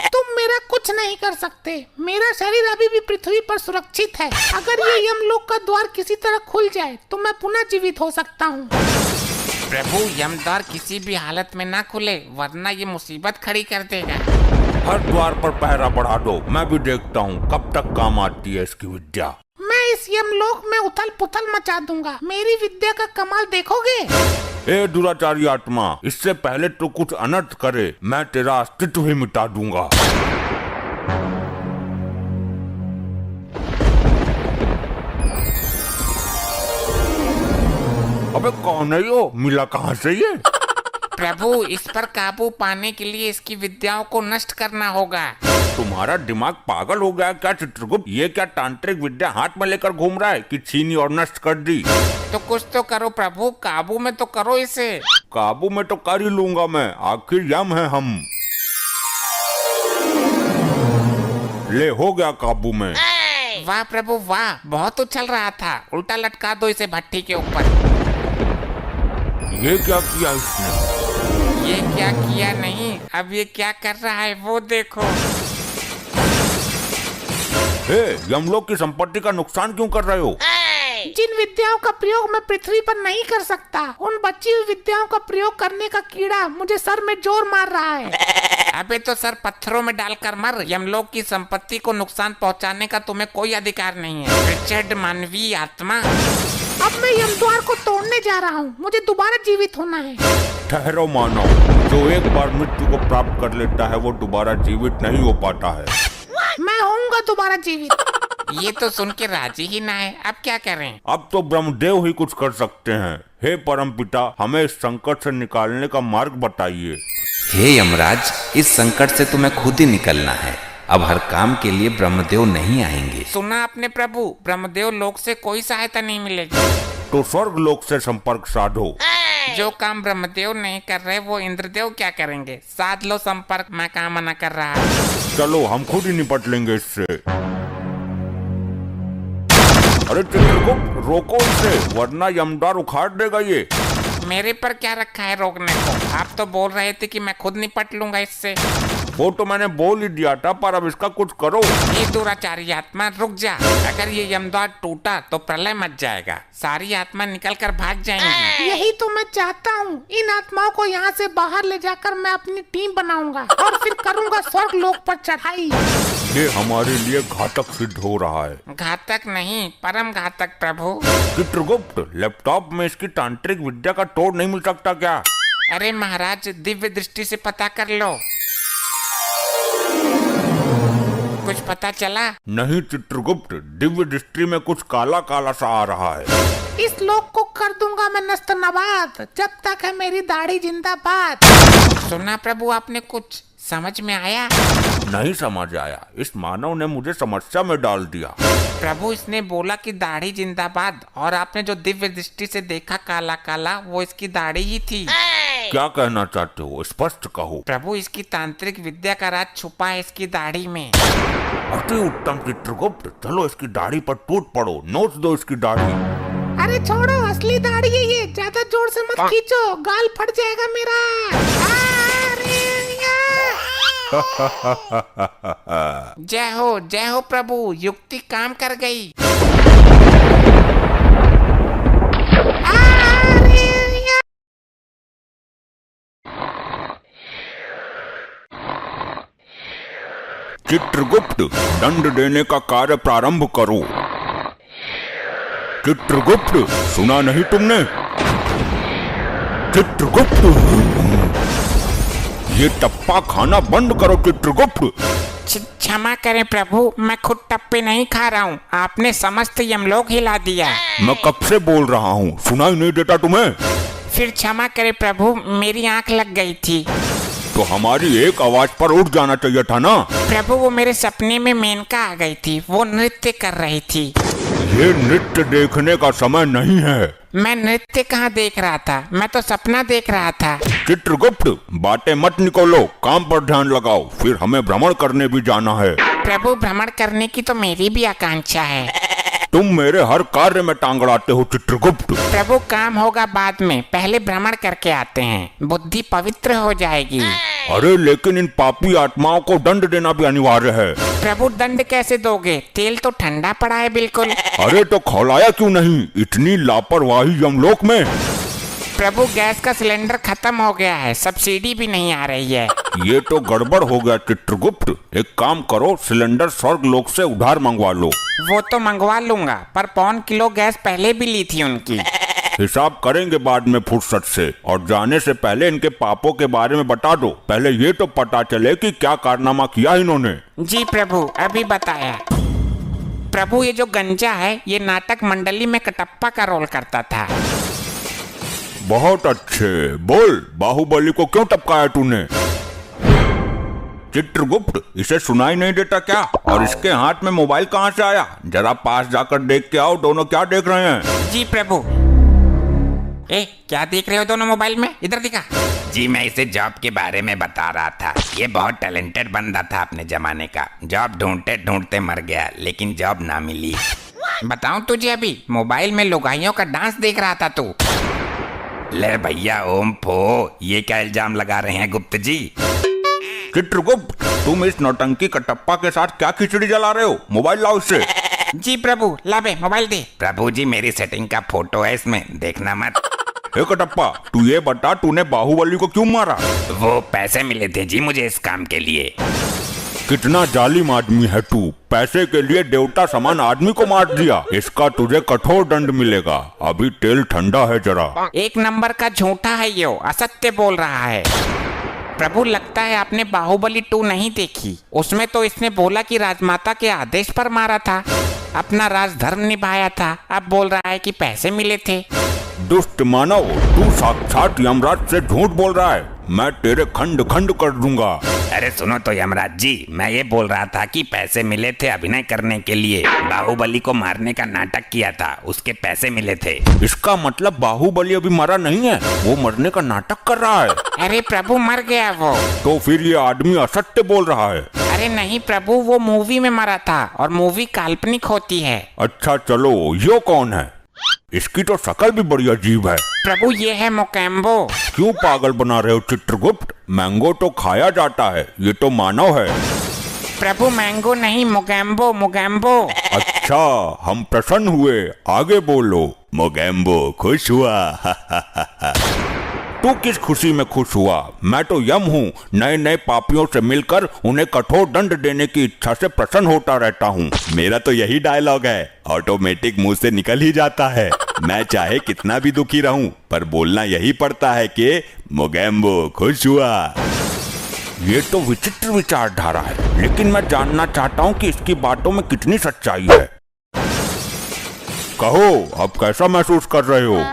तुम मेरा कुछ नहीं कर सकते। मेरा शरीर अभी भी पृथ्वी पर सुरक्षित है। अगर ये यमलोक का द्वार किसी तरह खुल जाए तो मैं पुनः जीवित हो सकता हूँ। प्रभु, यमद्वार किसी भी हालत में ना खुले, वरना ये मुसीबत खड़ी कर देगा। हर द्वार पर पहरा बढ़ा दो, मैं भी देखता हूँ कब तक काम आती है इसकी विद्या। मैं इस यमलोक में उथल पुथल मचा दूंगा। मेरी विद्या का कमाल देखोगे? ए दुराचारी आत्मा, इससे पहले तो कुछ अनर्थ करे, मैं तेरा अस्तित्व ही मिटा दूंगा। अबे कौन है यो? मिला कहाँ से ये? प्रभु, इस पर काबू पाने के लिए इसकी विद्याओं को नष्ट करना होगा। तुम्हारा दिमाग पागल हो गया क्या चित्रगुप्त? ये क्या तांत्रिक विद्या हाथ में लेकर घूम रहा है कि छीनी और नष्ट कर दी? तो कुछ तो करो प्रभु, काबू में तो करो इसे। काबू में तो कर ही लूंगा मैं, आखिर यम है हम। ले हो गया काबू में। वाह प्रभु वाह, बहुत उछल रहा था। उल्टा लटका दो इसे भट्टी के ऊपर। ये क्या किया इसने? ये क्या किया नहीं, अब ये क्या कर रहा है वो देखो। हे, यमलोक की संपत्ति का नुकसान क्यों कर रहे हो? जिन विद्याओं का प्रयोग मैं पृथ्वी पर नहीं कर सकता, उन बची हुई विद्याओं का प्रयोग करने का कीड़ा मुझे सर में जोर मार रहा है। अबे तो सर पत्थरों में डालकर मर। यमलोक की संपत्ति को नुकसान पहुंचाने का तुम्हें कोई अधिकार नहीं है, रिचर्ड मानवीय आत्मा। अब मैं यमद्वार को तोड़ने जा रहा हूँ। मुझे दोबारा जीवित होना है। ठहरो मानव, जो एक बार मृत्यु को प्राप्त कर लेता है वो दोबारा जीवित नहीं हो पाता है। मैं होऊंगा दोबारा जीवित। ये तो सुन के राजी ही ना है, अब क्या करें? अब तो ब्रह्मदेव ही कुछ कर सकते हैं। हे परमपिता, हमें इस संकट से निकालने का मार्ग बताइए। हे यमराज, इस संकट से तुम्हें खुद ही निकलना है। अब हर काम के लिए ब्रह्मदेव नहीं आएंगे। सुना आपने प्रभु, ब्रह्मदेव लोक से कोई सहायता नहीं मिलेगी। तो स्वर्ग लोक से संपर्क साधो। जो काम ब्रह्मदेव नहीं कर रहे वो इंद्रदेव क्या करेंगे? साध लो संपर्क, मैं कहाँ मना कर रहा। चलो हम खुद ही निपट लेंगे इससे। अरे चित्रगुप्त, रोको इसे, वरना यमद्वार उखाड़ देगा ये। मेरे पर क्या रखा है रोकने को? आप तो बोल रहे थे कि मैं खुद निपट लूंगा इससे। वो तो मैंने बोल ही दिया था, पर अब इसका कुछ करो। ये दुराचारी आत्मा रुक जा। अगर ये यमद्वार टूटा तो प्रलय मच जाएगा, सारी आत्मा निकल कर भाग जाएंगी। यही तो मैं चाहता हूँ। इन आत्माओं को यहाँ से बाहर ले जाकर मैं अपनी टीम बनाऊंगा और फिर करूंगा स्वर्ग लोक पर चढ़ाई। ये हमारे लिए घातक सिद्ध हो रहा है। घातक नहीं, परम घातक प्रभु। चित्रगुप्त, लैपटॉप में इसकी तांत्रिक विद्या का तोड़ नहीं मिल सकता क्या? अरे महाराज, दिव्य दृष्टि से पता कर लो। कुछ पता चला? नहीं चित्रगुप्त, दिव्य दृष्टि में कुछ काला काला सा आ रहा है। इस लोक को कर दूंगा मैं नस्त नबाद, जब तक है मेरी दाढ़ी जिंदाबाद। सुना प्रभु आपने? कुछ समझ में आया? नहीं समझ आया। इस मानव ने मुझे समस्या में डाल दिया। प्रभु, इसने बोला कि दाढ़ी जिंदाबाद, और आपने जो दिव्य दृष्टि से देखा काला काला, वो इसकी दाढ़ी ही थी। क्या कहना चाहते हो? स्पष्ट कहो। प्रभु, इसकी तांत्रिक विद्या का राज छुपा है इसकी दाढ़ी में। अति उत्तम चित्रगुप्त, चलो इसकी दाढ़ी पर टूट पड़ो, नोच दो इसकी दाढ़ी। अरे छोड़ो, असली दाढ़ी है ये। ज्यादा जोर से मत खींचो, गाल फट जाएगा मेरा। जय हो प्रभु, युक्ति काम कर गई। चित्रगुप्त, दंड देने का कार्य प्रारंभ करो। चित्रगुप्त, सुना नहीं तुमने? चित्रगुप्त, ये टप्पा खाना बंद करो चित्रगुप्त। क्षमा करें प्रभु, मैं खुद टप्पे नहीं खा रहा हूँ। आपने समस्त यमलोक हिला दिया। मैं कब से बोल रहा हूँ, सुनाई नहीं देता तुम्हें? फिर क्षमा करें प्रभु, मेरी आंख लग गई थी। तो हमारी एक आवाज पर उठ जाना चाहिए था ना। प्रभु वो मेरे सपने में मेनका आ गई थी, वो नृत्य कर रही थी। ये नृत्य देखने का समय नहीं है। मैं नृत्य कहाँ देख रहा था, मैं तो सपना देख रहा था। चित्रगुप्त, बातें मत निकोलो, काम पर ध्यान लगाओ, फिर हमें भ्रमण करने भी जाना है। प्रभु भ्रमण करने की तो मेरी भी आकांक्षा है। तुम मेरे हर कार्य में टांग अड़ाते हो चित्रगुप्त। प्रभु काम होगा बाद में, पहले भ्रमण करके आते हैं, बुद्धि पवित्र हो जाएगी। अरे लेकिन इन पापी आत्माओं को दंड देना भी अनिवार्य है। प्रभु दंड कैसे दोगे, तेल तो ठंडा पड़ा है बिल्कुल। अरे तो खौलाया क्यों नहीं, इतनी लापरवाही यमलोक में। प्रभु गैस का सिलेंडर खत्म हो गया है, सब्सिडी भी नहीं आ रही है। ये तो गड़बड़ हो गया चित्रगुप्त। एक काम करो, सिलेंडर स्वर्ग लोक से उधार मंगवा लो। वो तो मंगवा लूंगा, पर 1 किलो गैस पहले भी ली थी उनकी। हिसाब करेंगे बाद में फुर्सत से, और जाने से पहले इनके पापों के बारे में बता दो। पहले ये तो पता चले कि क्या कारनामा किया इन्होंने। जी प्रभु, अभी बताया। प्रभु ये जो गंजा है, ये नाटक मंडली में कटप्पा का रोल करता था। बहुत अच्छे, बोल बाहुबली को क्यों टपकाया तूने? चित्रगुप्त, इसे सुनाई नहीं देता क्या? और इसके हाथ में मोबाइल कहाँ से आया? जरा पास जाकर देख के आओ, दोनों क्या देख रहे हैं? जी प्रभु। क्या देख रहे हो दोनों मोबाइल में, इधर दिखा। जी मैं इसे जॉब के बारे में बता रहा था। ये बहुत टैलेंटेड बंदा था अपने जमाने का। जॉब ढूंढते ढूंढते मर गया, लेकिन जॉब ना मिली। बताऊं तुझे, अभी मोबाइल में लुगाइयों का डांस देख रहा था तू। ले भैया ओम फो, ये क्या इल्जाम लगा रहे हैं गुप्त जी? चित्रगुप्त, तुम इस नौटंकी कटप्पा के साथ क्या खिचड़ी जला रहे हो? मोबाइल लाओ इससे। जी प्रभु, ला बे मोबाइल दे। प्रभु जी मेरी सेटिंग का फोटो है इसमें, देखना मत। हे कटप्पा, तू ये बता, तूने बाहुबली को क्यों मारा? वो पैसे मिले थे जी मुझे इस काम के लिए। कितना जालिम आदमी है तू, पैसे के लिए देवता समान आदमी को मार दिया। इसका तुझे कठोर दंड मिलेगा। अभी तेल ठंडा है जरा। 1 नंबर का झूठा है ये, असत्य बोल रहा है। प्रभु लगता है आपने बाहुबली 2 नहीं देखी। उसमें तो इसने बोला कि राजमाता के आदेश पर मारा था, अपना राजधर्म निभाया था। अब बोल रहा है कि पैसे मिले थे। दुष्ट मानव, तू साक्षात यमराज से झूठ बोल रहा है। मैं तेरे खंड खंड कर दूंगा। अरे सुनो तो यमराज जी, मैं ये बोल रहा था कि पैसे मिले थे अभिनय करने के लिए। बाहुबली को मारने का नाटक किया था, उसके पैसे मिले थे। इसका मतलब बाहुबली अभी मरा नहीं है, वो मरने का नाटक कर रहा है। अरे प्रभु मर गया वो। तो फिर ये आदमी असत्य बोल रहा है। अरे नहीं प्रभु, वो मूवी में मरा था, और मूवी काल्पनिक होती है। अच्छा चलो, यो कौन है? इसकी तो शक्ल भी बड़ी अजीब है। प्रभु ये है मोकेम्बो। क्यों पागल बना रहे हो चित्रगुप्त? मैंगो तो खाया जाता है, ये तो मानव है। प्रभु मैंगो नहीं, मोगैम्बो मोगैम्बो। अच्छा, हम प्रसन्न हुए, आगे बोलो। मोगैम्बो खुश हुआ। तू किस खुशी में खुश हुआ? मैं तो यम हूँ, नए नए पापियों से मिलकर उन्हें कठोर दंड देने की इच्छा से प्रसन्न होता रहता हूँ। मेरा तो यही डायलॉग है, ऑटोमेटिक मुंह से निकल ही जाता है। मैं चाहे कितना भी दुखी रहूं, पर बोलना यही पड़ता है कि मोगैम्बो खुश हुआ। ये तो विचित्र विचारधारा है, लेकिन मैं जानना चाहता हूँ कि इसकी बातों में कितनी सच्चाई है। कहो, अब कैसा महसूस कर रहे हो?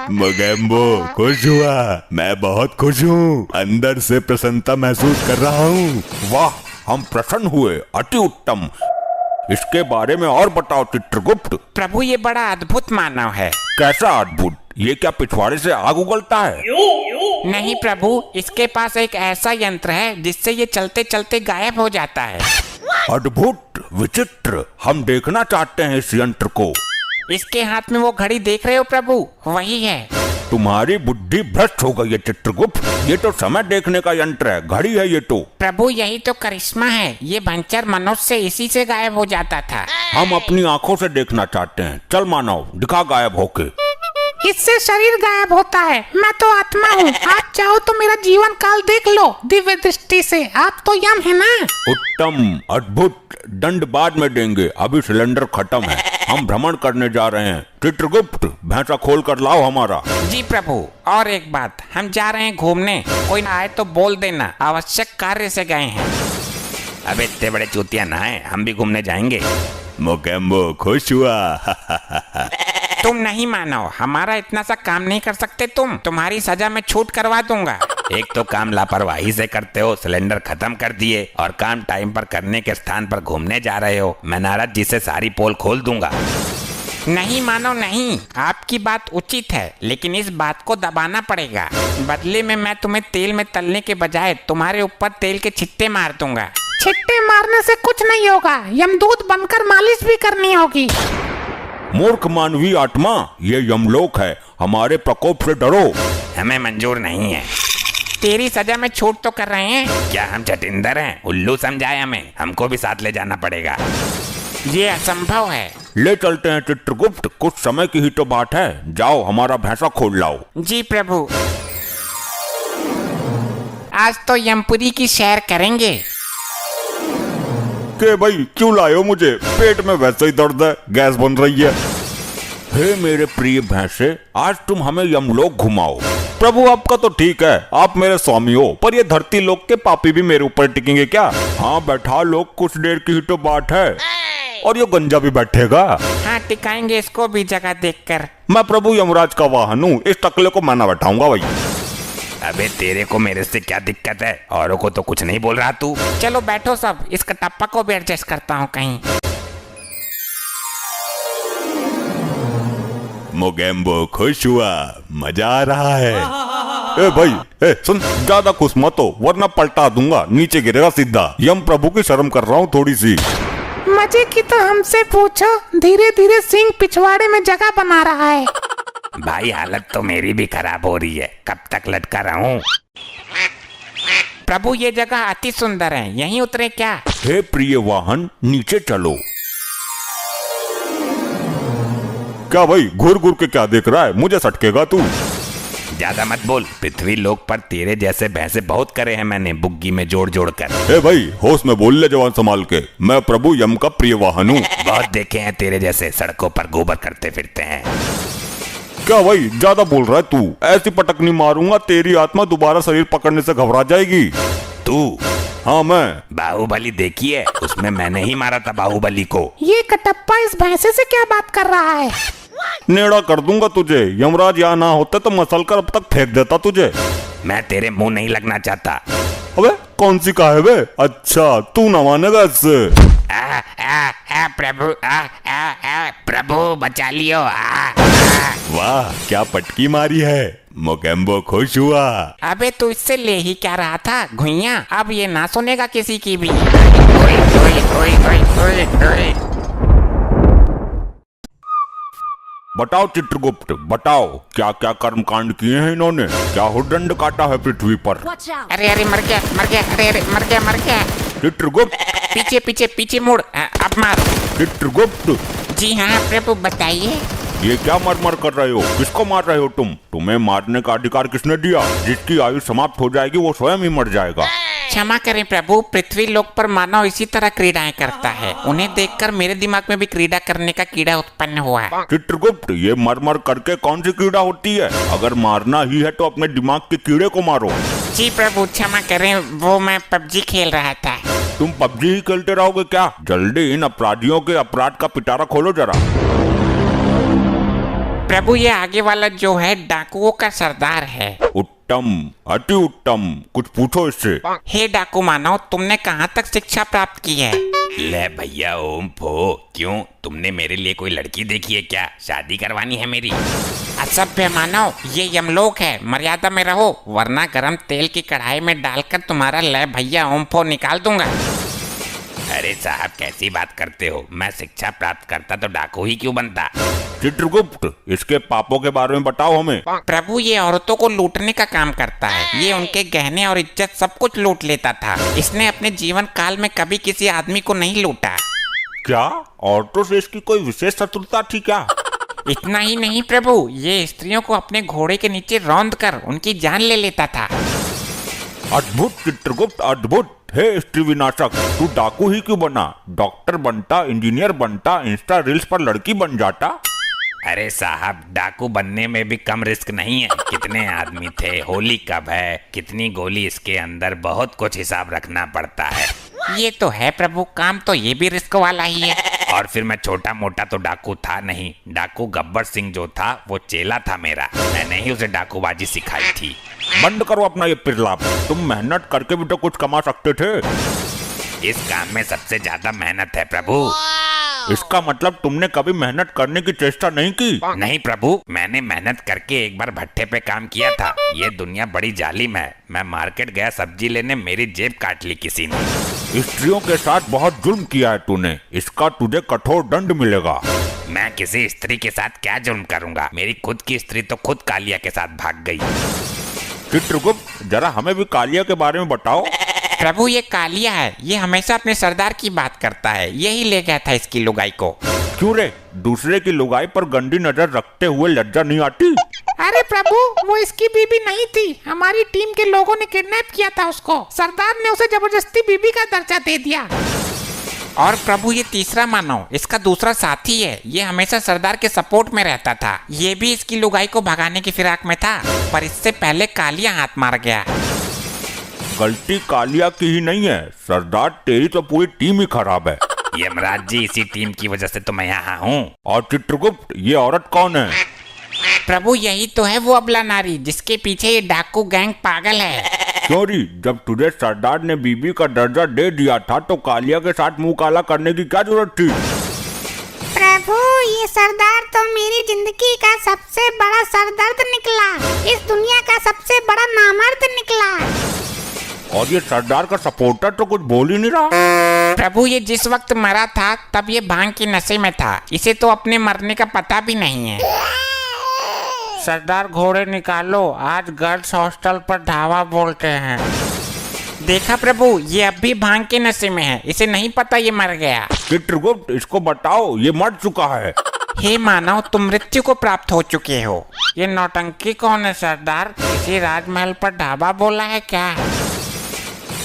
मोगैम्बो खुश हुआ, मैं बहुत खुश हूँ, अंदर से प्रसन्नता महसूस कर रहा हूँ। वाह, हम प्रसन्न हुए, अति उत्तम। इसके बारे में और बताओ चित्रगुप्त। प्रभु ये बड़ा अद्भुत मानव है। कैसा अद्भुत? ये क्या पिछवाड़े से आग उगलता है? नहीं प्रभु, इसके पास एक ऐसा यंत्र है जिससे ये चलते चलते गायब हो जाता है। अद्भुत, विचित्र, हम देखना चाहते हैं इस यंत्र को। इसके हाथ में वो घड़ी देख रहे हो प्रभु, वही है। तुम्हारी बुद्धि भ्रष्ट हो गई है चित्रगुप्त। ये तो समय देखने का यंत्र है, घड़ी है ये तो। प्रभु यही तो करिश्मा है, ये भंचर मनुष्य इसी से गायब हो जाता था। हम अपनी आंखों से देखना चाहते हैं। चल मानव, दिखा गायब होके। इससे शरीर गायब होता है, मैं तो आत्मा हूँ। आप चाहो तो मेरा जीवन काल देख लो दिव्य दृष्टि से। आप तो यम है ना? उत्तम, अद्भुत, दंड बाद में देंगे, अभी सिलेंडर खत्म है। हम भ्रमण करने जा रहे हैं। चित्रगुप्त, भैंसा खोल कर लाओ हमारा। जी प्रभु, और एक बात, हम जा रहे हैं घूमने, कोई ना आए तो बोल देना, आवश्यक कार्य से गए हैं। अब इतने बड़े चूतिया ना है, हम भी घूमने जाएंगे। मोगैम्बो खुश हुआ। तुम नहीं मानो, हमारा इतना सा काम नहीं कर सकते तुम। तुम्हारी सजा में छूट करवा दूंगा। एक तो काम लापरवाही से करते हो, सिलेंडर खत्म कर दिए, और काम टाइम पर करने के स्थान पर घूमने जा रहे हो। मैं नारद जी से सारी पोल खोल दूंगा। नहीं मानो नहीं, आपकी बात उचित है, लेकिन इस बात को दबाना पड़ेगा। बदले में मैं तुम्हें तेल में तलने के बजाय तुम्हारे ऊपर तेल के छिट्टे मार दूंगा। छिट्टे मारने से कुछ नहीं होगा, यमदूत बनकर मालिश भी करनी होगी। मूर्ख मानवीय आत्मा, ये यमलोक है, हमारे प्रकोप से डरो। हमें मंजूर नहीं है। तेरी सजा में छूट तो कर रहे हैं। क्या हम चटिंदर हैं? उल्लू समझाए हमें, हमको भी साथ ले जाना पड़ेगा। ये असंभव है। ले चलते हैं चित्रगुप्त, कुछ समय की ही तो बात है। जाओ हमारा भैंसा खोल लाओ। जी प्रभु। आज तो यमपुरी की सैर करेंगे। के भाई क्यों लाए हो मुझे? पेट में वैसे ही दर्द है, गैस बन रही है। हे मेरे प्रिय भैंसे, आज तुम हमें यमलोक घुमाओ। प्रभु आपका तो ठीक है, आप मेरे स्वामी हो, पर ये धरती लोक के पापी भी मेरे ऊपर टिकेंगे क्या? हाँ बैठा लोग, कुछ देर की ही तो बात है। और ये गंजा भी बैठेगा। हाँ टिकाएंगे इसको भी जगह देखकर। मैं प्रभु यमराज का वाहन हूँ, इस टकले को मैं ना बैठाऊंगा भाई। अबे तेरे को मेरे से क्या दिक्कत है? औरों को तो कुछ नहीं बोल रहा तू। चलो बैठो सब, इस कटप्पा को भी एडजस्ट करता हूँ कहीं। मोगेम्बो खुश हुआ, मजा आ रहा है। ए भाई, ए सुन, ज्यादा खुश मत हो वरना पलटा दूंगा, नीचे गिरेगा सीधा। यम प्रभु की शर्म कर रहा हूँ थोड़ी सी। मजे की तो हमसे पूछो, धीरे धीरे सिंह पिछवाड़े में जगह बना रहा है। भाई हालत तो मेरी भी खराब हो रही है, कब तक लटका रहूं? प्रभु ये जगह अति सुंदर है, यहीं उतरे क्या? हे प्रिय वाहन, नीचे चलो। क्या भाई घूर घूर के क्या देख रहा है? मुझे सटकेगा तू। ज्यादा मत बोल, पृथ्वी लोक पर तेरे जैसे भैंसे बहुत करे हैं मैंने, बुग्गी में जोड़ जोड़ कर। ए भाई होश में बोल ले जवान संभाल के, मैं प्रभु यम का प्रिय वाहन हूँ। बहुत देखे हैं तेरे जैसे सड़कों पर गोबर करते फिरते हैं। क्या भाई ज्यादा बोल रहा है तू? ऐसी पटकनी मारूंगा तेरी आत्मा दोबारा शरीर पकड़ने से घबरा जाएगी। तू? हाँ मैं। बाहुबली देखी है? उसमें मैंने ही मारा था बाहुबली को। ये कटप्पा इस भैंसे से क्या बात कर रहा है? नेड़ा कर दूंगा तुझे, यमराज यहाँ ना होते तो मसल कर अब तक फेंक देता तुझे। मैं तेरे मुंह नहीं लगना चाहता। अबे कौन सी का है बे? अच्छा तू ना मानेगा इससे। प्रभु प्रभु बचा लियो। वाह क्या पटकी मारी है, मोगेम्बो खुश हुआ। अबे तू इससे ले ही क्या रहा था घुइया? अब ये ना सुनेगा किसी की भी। बताओ चित्रगुप्त, बताओ क्या क्या कर्म कांड किए हैं इन्होंने? क्या हुडदंड काटा है पृथ्वी पर? अरे अरे मर गया मर गया, अरे अरे मर गया मर गया। चित्रगुप्त, पीछे पीछे पीछे मुड़, अब मार। चित्रगुप्त, जी हाँ प्रभु बताइए। ये क्या मरमर कर रहे हो? किसको मार रहे हो तुम? तुम्हें मारने का अधिकार किसने दिया? जिसकी आयु समाप्त हो जाएगी वो स्वयं ही मर जाएगा। क्षमा करें प्रभु, पृथ्वी लोक पर मानव इसी तरह क्रीड़ाएं करता है। उन्हें देखकर मेरे दिमाग में भी क्रीड़ा करने का कीड़ा उत्पन्न हुआ है। चित्रगुप्त, ये मरमर करके कौन सी कीड़ा होती है? अगर मारना ही है तो अपने दिमाग के कीड़े को मारो। जी प्रभु क्षमा करें, वो मैं पबजी खेल रहा था। तुम पबजी ही खेलते रहोगे क्या? जल्दी इन अपराधियों के अपराध का पिटारा खोलो जरा। प्रभु ये आगे वाला जो है डाकुओं का सरदार है। उत्तम, अति उत्तम, कुछ पूछो इससे। हे डाकू मानव, तुमने कहाँ तक शिक्षा प्राप्त की है? ले भैया ओम फो, क्यों तुमने मेरे लिए कोई लड़की देखी है क्या? शादी करवानी है मेरी? असभ्य मानव, ये यमलोक है, मर्यादा में रहो वरना गरम तेल की कढ़ाई में डालकर तुम्हारा ले भैया ओम फो निकाल दूंगा। अरे साहब कैसी बात करते हो? मैं शिक्षा प्राप्त करता तो डाकू ही क्यों बनता? चित्रगुप्त, इसके पापों के बारे में बताओ हमें। प्रभु ये औरतों को लूटने का काम करता है। ये उनके गहने और इज्जत सब कुछ लूट लेता था। इसने अपने जीवन काल में कभी किसी आदमी को नहीं लूटा। क्या औरतों से इसकी कोई विशेष शत्रुता थी क्या? इतना ही नहीं प्रभु, ये स्त्रियों को अपने घोड़े के नीचे रौंद कर उनकी जान ले लेता था। अद्भुत चित्रगुप्त, अद्भुत। हे स्त्री विनाशक, तू डाकू ही क्यों बना? डॉक्टर बनता, इंजीनियर बनता, इंस्टा रील्स पर लड़की बन जाता। अरे साहब डाकू बनने में भी कम रिस्क नहीं है। कितने आदमी थे, होली कब है, कितनी गोली इसके अंदर, बहुत कुछ हिसाब रखना पड़ता है। ये तो है प्रभु, काम तो ये भी रिस्क वाला ही है। और फिर मैं छोटा मोटा तो डाकू था नहीं। डाकू गब्बर सिंह जो था वो चेला था मेरा, मैंने ही उसे डाकूबाजी सिखाई थी। बंद करो अपना ये पिरलाप। तुम मेहनत करके भी तो कुछ कमा सकते थे। इस काम में सबसे ज्यादा मेहनत है प्रभु। इसका मतलब तुमने कभी मेहनत करने की चेष्टा नहीं की? नहीं प्रभु, मैंने मेहनत करके एक बार भट्टे पे काम किया था। ये दुनिया बड़ी जालिम है। मैं मार्केट गया सब्जी लेने, मेरी जेब काट ली किसी ने। स्त्रियों के साथ बहुत जुल्म किया है तूने, इसका तुझे कठोर दंड मिलेगा। मैं किसी स्त्री के साथ क्या जुर्म करूंगा? मेरी खुद की स्त्री तो खुद कालिया के साथ भाग गई। चित्रगुप्त, जरा हमें भी कालिया के बारे में बताओ। प्रभु ये कालिया है, ये हमेशा अपने सरदार की बात करता है, यही ले गया था इसकी लुगाई को। क्यों रे, दूसरे की लुगाई पर गंदी नजर रखते हुए लज्जा नहीं आती? अरे प्रभु, वो इसकी बीबी नहीं थी, हमारी टीम के लोगों ने किडनैप किया था उसको। सरदार ने उसे जबरदस्ती बीबी का दर्जा दे दिया। और प्रभु ये तीसरा मानव, इसका दूसरा साथी है, ये हमेशा सरदार के सपोर्ट में रहता था। ये भी इसकी लुगाई को भगाने की फिराक में था, पर इससे पहले कालिया हाथ मार गया। गलती कालिया की ही नहीं है सरदार, तेरी तो पूरी टीम ही खराब है। यमराज जी, इसी टीम की वजह से तो मैं यहाँ हूँ। और चित्रगुप्त, ये औरत कौन है? प्रभु यही तो है वो अबला नारी, जिसके पीछे ये डाकू गैंग पागल है। क्यों री, जब तुझे सरदार ने बीबी का दर्जा दे दिया था तो कालिया के साथ मुंह काला करने की क्या जरूरत थी? प्रभु, ये सरदार तो मेरी जिंदगी का सबसे बड़ा सरदर्द निकला, इस दुनिया का सबसे बड़ा नामर्द निकला। और ये सरदार का सपोर्टर तो कुछ बोल ही नहीं रहा। प्रभु ये जिस वक्त मरा था तब ये भांग की नशे में था, इसे तो अपने मरने का पता भी नहीं है। सरदार घोड़े निकालो, आज गर्ल्स हॉस्टल पर धावा बोलते हैं। देखा प्रभु, ये अब भी भांग के नशे में है, इसे नहीं पता ये मर गया। चित्रगुप्त, इसको बताओ ये मर चुका है। हे मानव, तुम मृत्यु को प्राप्त हो चुके हो। ये नौटंकी कौन है सरदार? किसी राजमहल पर ढाबा बोला है क्या?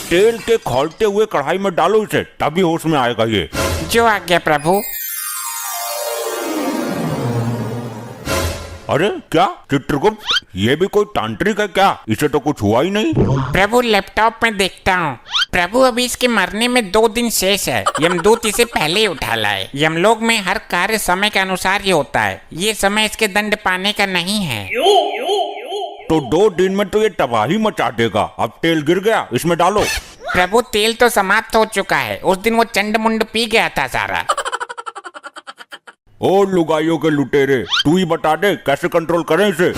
तेल के खौलते हुए कढ़ाई में डालो इसे, तभी होश में आएगा ये। जो आज्ञा प्रभु। अरे क्या चित्रगुप्त, ये भी कोई तांत्रिक है क्या? इसे तो कुछ हुआ ही नहीं। प्रभु लैपटॉप में देखता हूँ। प्रभु अभी इसके मरने में 2 दिन शेष है, यमदूत इसे पहले ही उठा लाए। यमलोक में हर कार्य समय के अनुसार ही होता है, ये समय इसके दंड पाने का नहीं है। तो 2 दिन में तो ये तबाही मचा देगा। अब तेल गिर गया, इसमें डालो। प्रभु तेल तो समाप्त हो चुका है, उस दिन वो चंड मुंड पी गया था सारा। ओ लुगाइयों के लुटेरे, तू ही बता दे कैसे कंट्रोल करें इसे।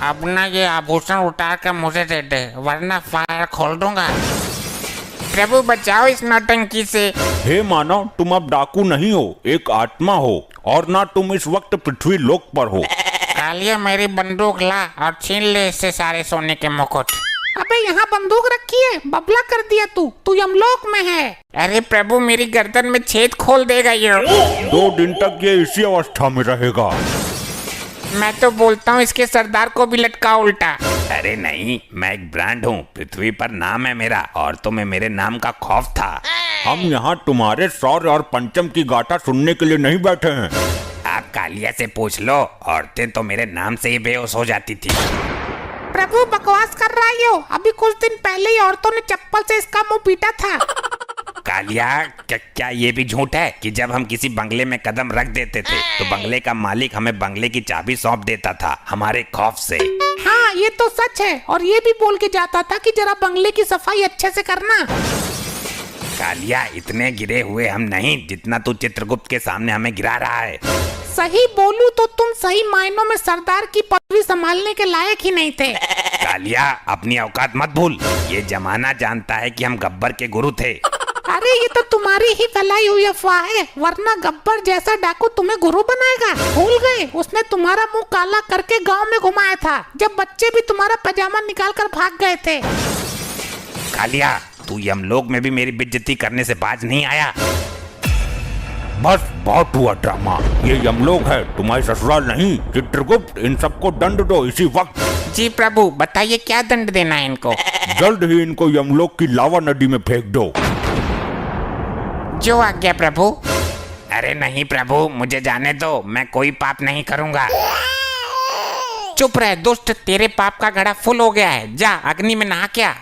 अब ना ये आभूषण उतार कर मुझे दे दे, वरना फायर खोल दूंगा। प्रभु बचाओ इस नौटंकी से। हे मानव, तुम अब डाकू नहीं हो, एक आत्मा हो, और ना तुम इस वक्त पृथ्वी लोक पर हो। कालिया मेरी बंदूक ला और छीन ले इससे सारे सोने के मुकुट। अबे यहाँ बंदूक रखी है, बबला कर दिया तू यमलोक में है। अरे प्रभु मेरी गर्दन में छेद खोल देगा ये। 2 दिन तक ये इसी अवस्था में रहेगा। मैं तो बोलता हूँ इसके सरदार को भी लटका उल्टा। अरे नहीं, मैं एक ब्रांड हूँ, पृथ्वी पर नाम है मेरा, और तुम्हें मेरे नाम का खौफ था। हम यहाँ तुम्हारे शौर्य और पंचम की गाथा सुनने के लिए नहीं बैठे हैं। आप कालिया से पूछ लो, औरतें तो मेरे नाम से ही बेहोश हो जाती थी। प्रभु बकवास कर रहा है यो, अभी कुछ दिन पहले ही औरतों ने चप्पल से इसका मुंह पीटा था। कालिया, क्या ये भी झूठ है कि जब हम किसी बंगले में कदम रख देते थे तो बंगले का मालिक हमें बंगले की चाबी सौंप देता था हमारे खौफ से? हाँ ये तो सच है, और ये भी बोल के जाता था कि जरा बंगले की सफाई अच्छे से करना। कालिया, इतने गिरे हुए हम नहीं जितना तू चित्रगुप्त के सामने हमें गिरा रहा है। सही बोलूं तो तुम सही मायनों में सरदार की पदवी संभालने के लायक ही नहीं थे। कालिया, अपनी औकात मत भूल, ये जमाना जानता है कि हम गब्बर के गुरु थे। अरे ये तो तुम्हारी ही फैलाई हुई अफवाह है, वरना गब्बर जैसा डाकू तुम्हें गुरु बनाएगा। भूल गए, उसने तुम्हारा मुंह काला करके गांव में घुमाया था, जब बच्चे भी तुम्हारा पजामा निकाल कर भाग गए थे। कालिया, तू यमलोक में भी मेरी बेइज्जती करने से बाज नहीं आया। बस बहुत हुआ ड्रामा, ये यमलोक है, तुम्हारी ससुराल नहीं। चित्रगुप्त, इन सबको दंड दो इसी वक्त। जी प्रभु बताइए क्या दंड देना है इनको? जल्द ही इनको यमलोक की लावा नदी में फेंक दो। जो आज्ञा प्रभु। अरे नहीं प्रभु, मुझे जाने दो, मैं कोई पाप नहीं करूंगा। चुप रह दुष्ट, तेरे पाप का घड़ा फुल हो गया है, जा अग्नि में नहा क्या।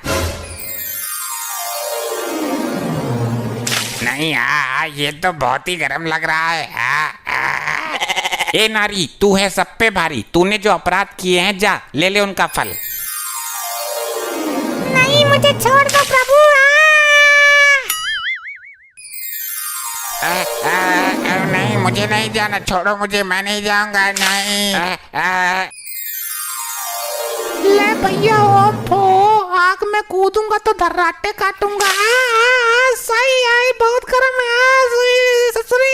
नहीं, ये तो बहुत ही गर्म लग रहा है। ए नारी, तू है सब पे भारी, तूने जो अपराध किए हैं जा ले ले उनका फल। छोड़ दो प्रभु। नहीं, मुझे नहीं जाना, छोड़ो मुझे, मैं नहीं जाऊंगा, नहीं। ले भैया ओम फो, आग में कूदूंगा तो धर्राटे काटूंगा। सही आई, बहुत गर्म है। ससुरी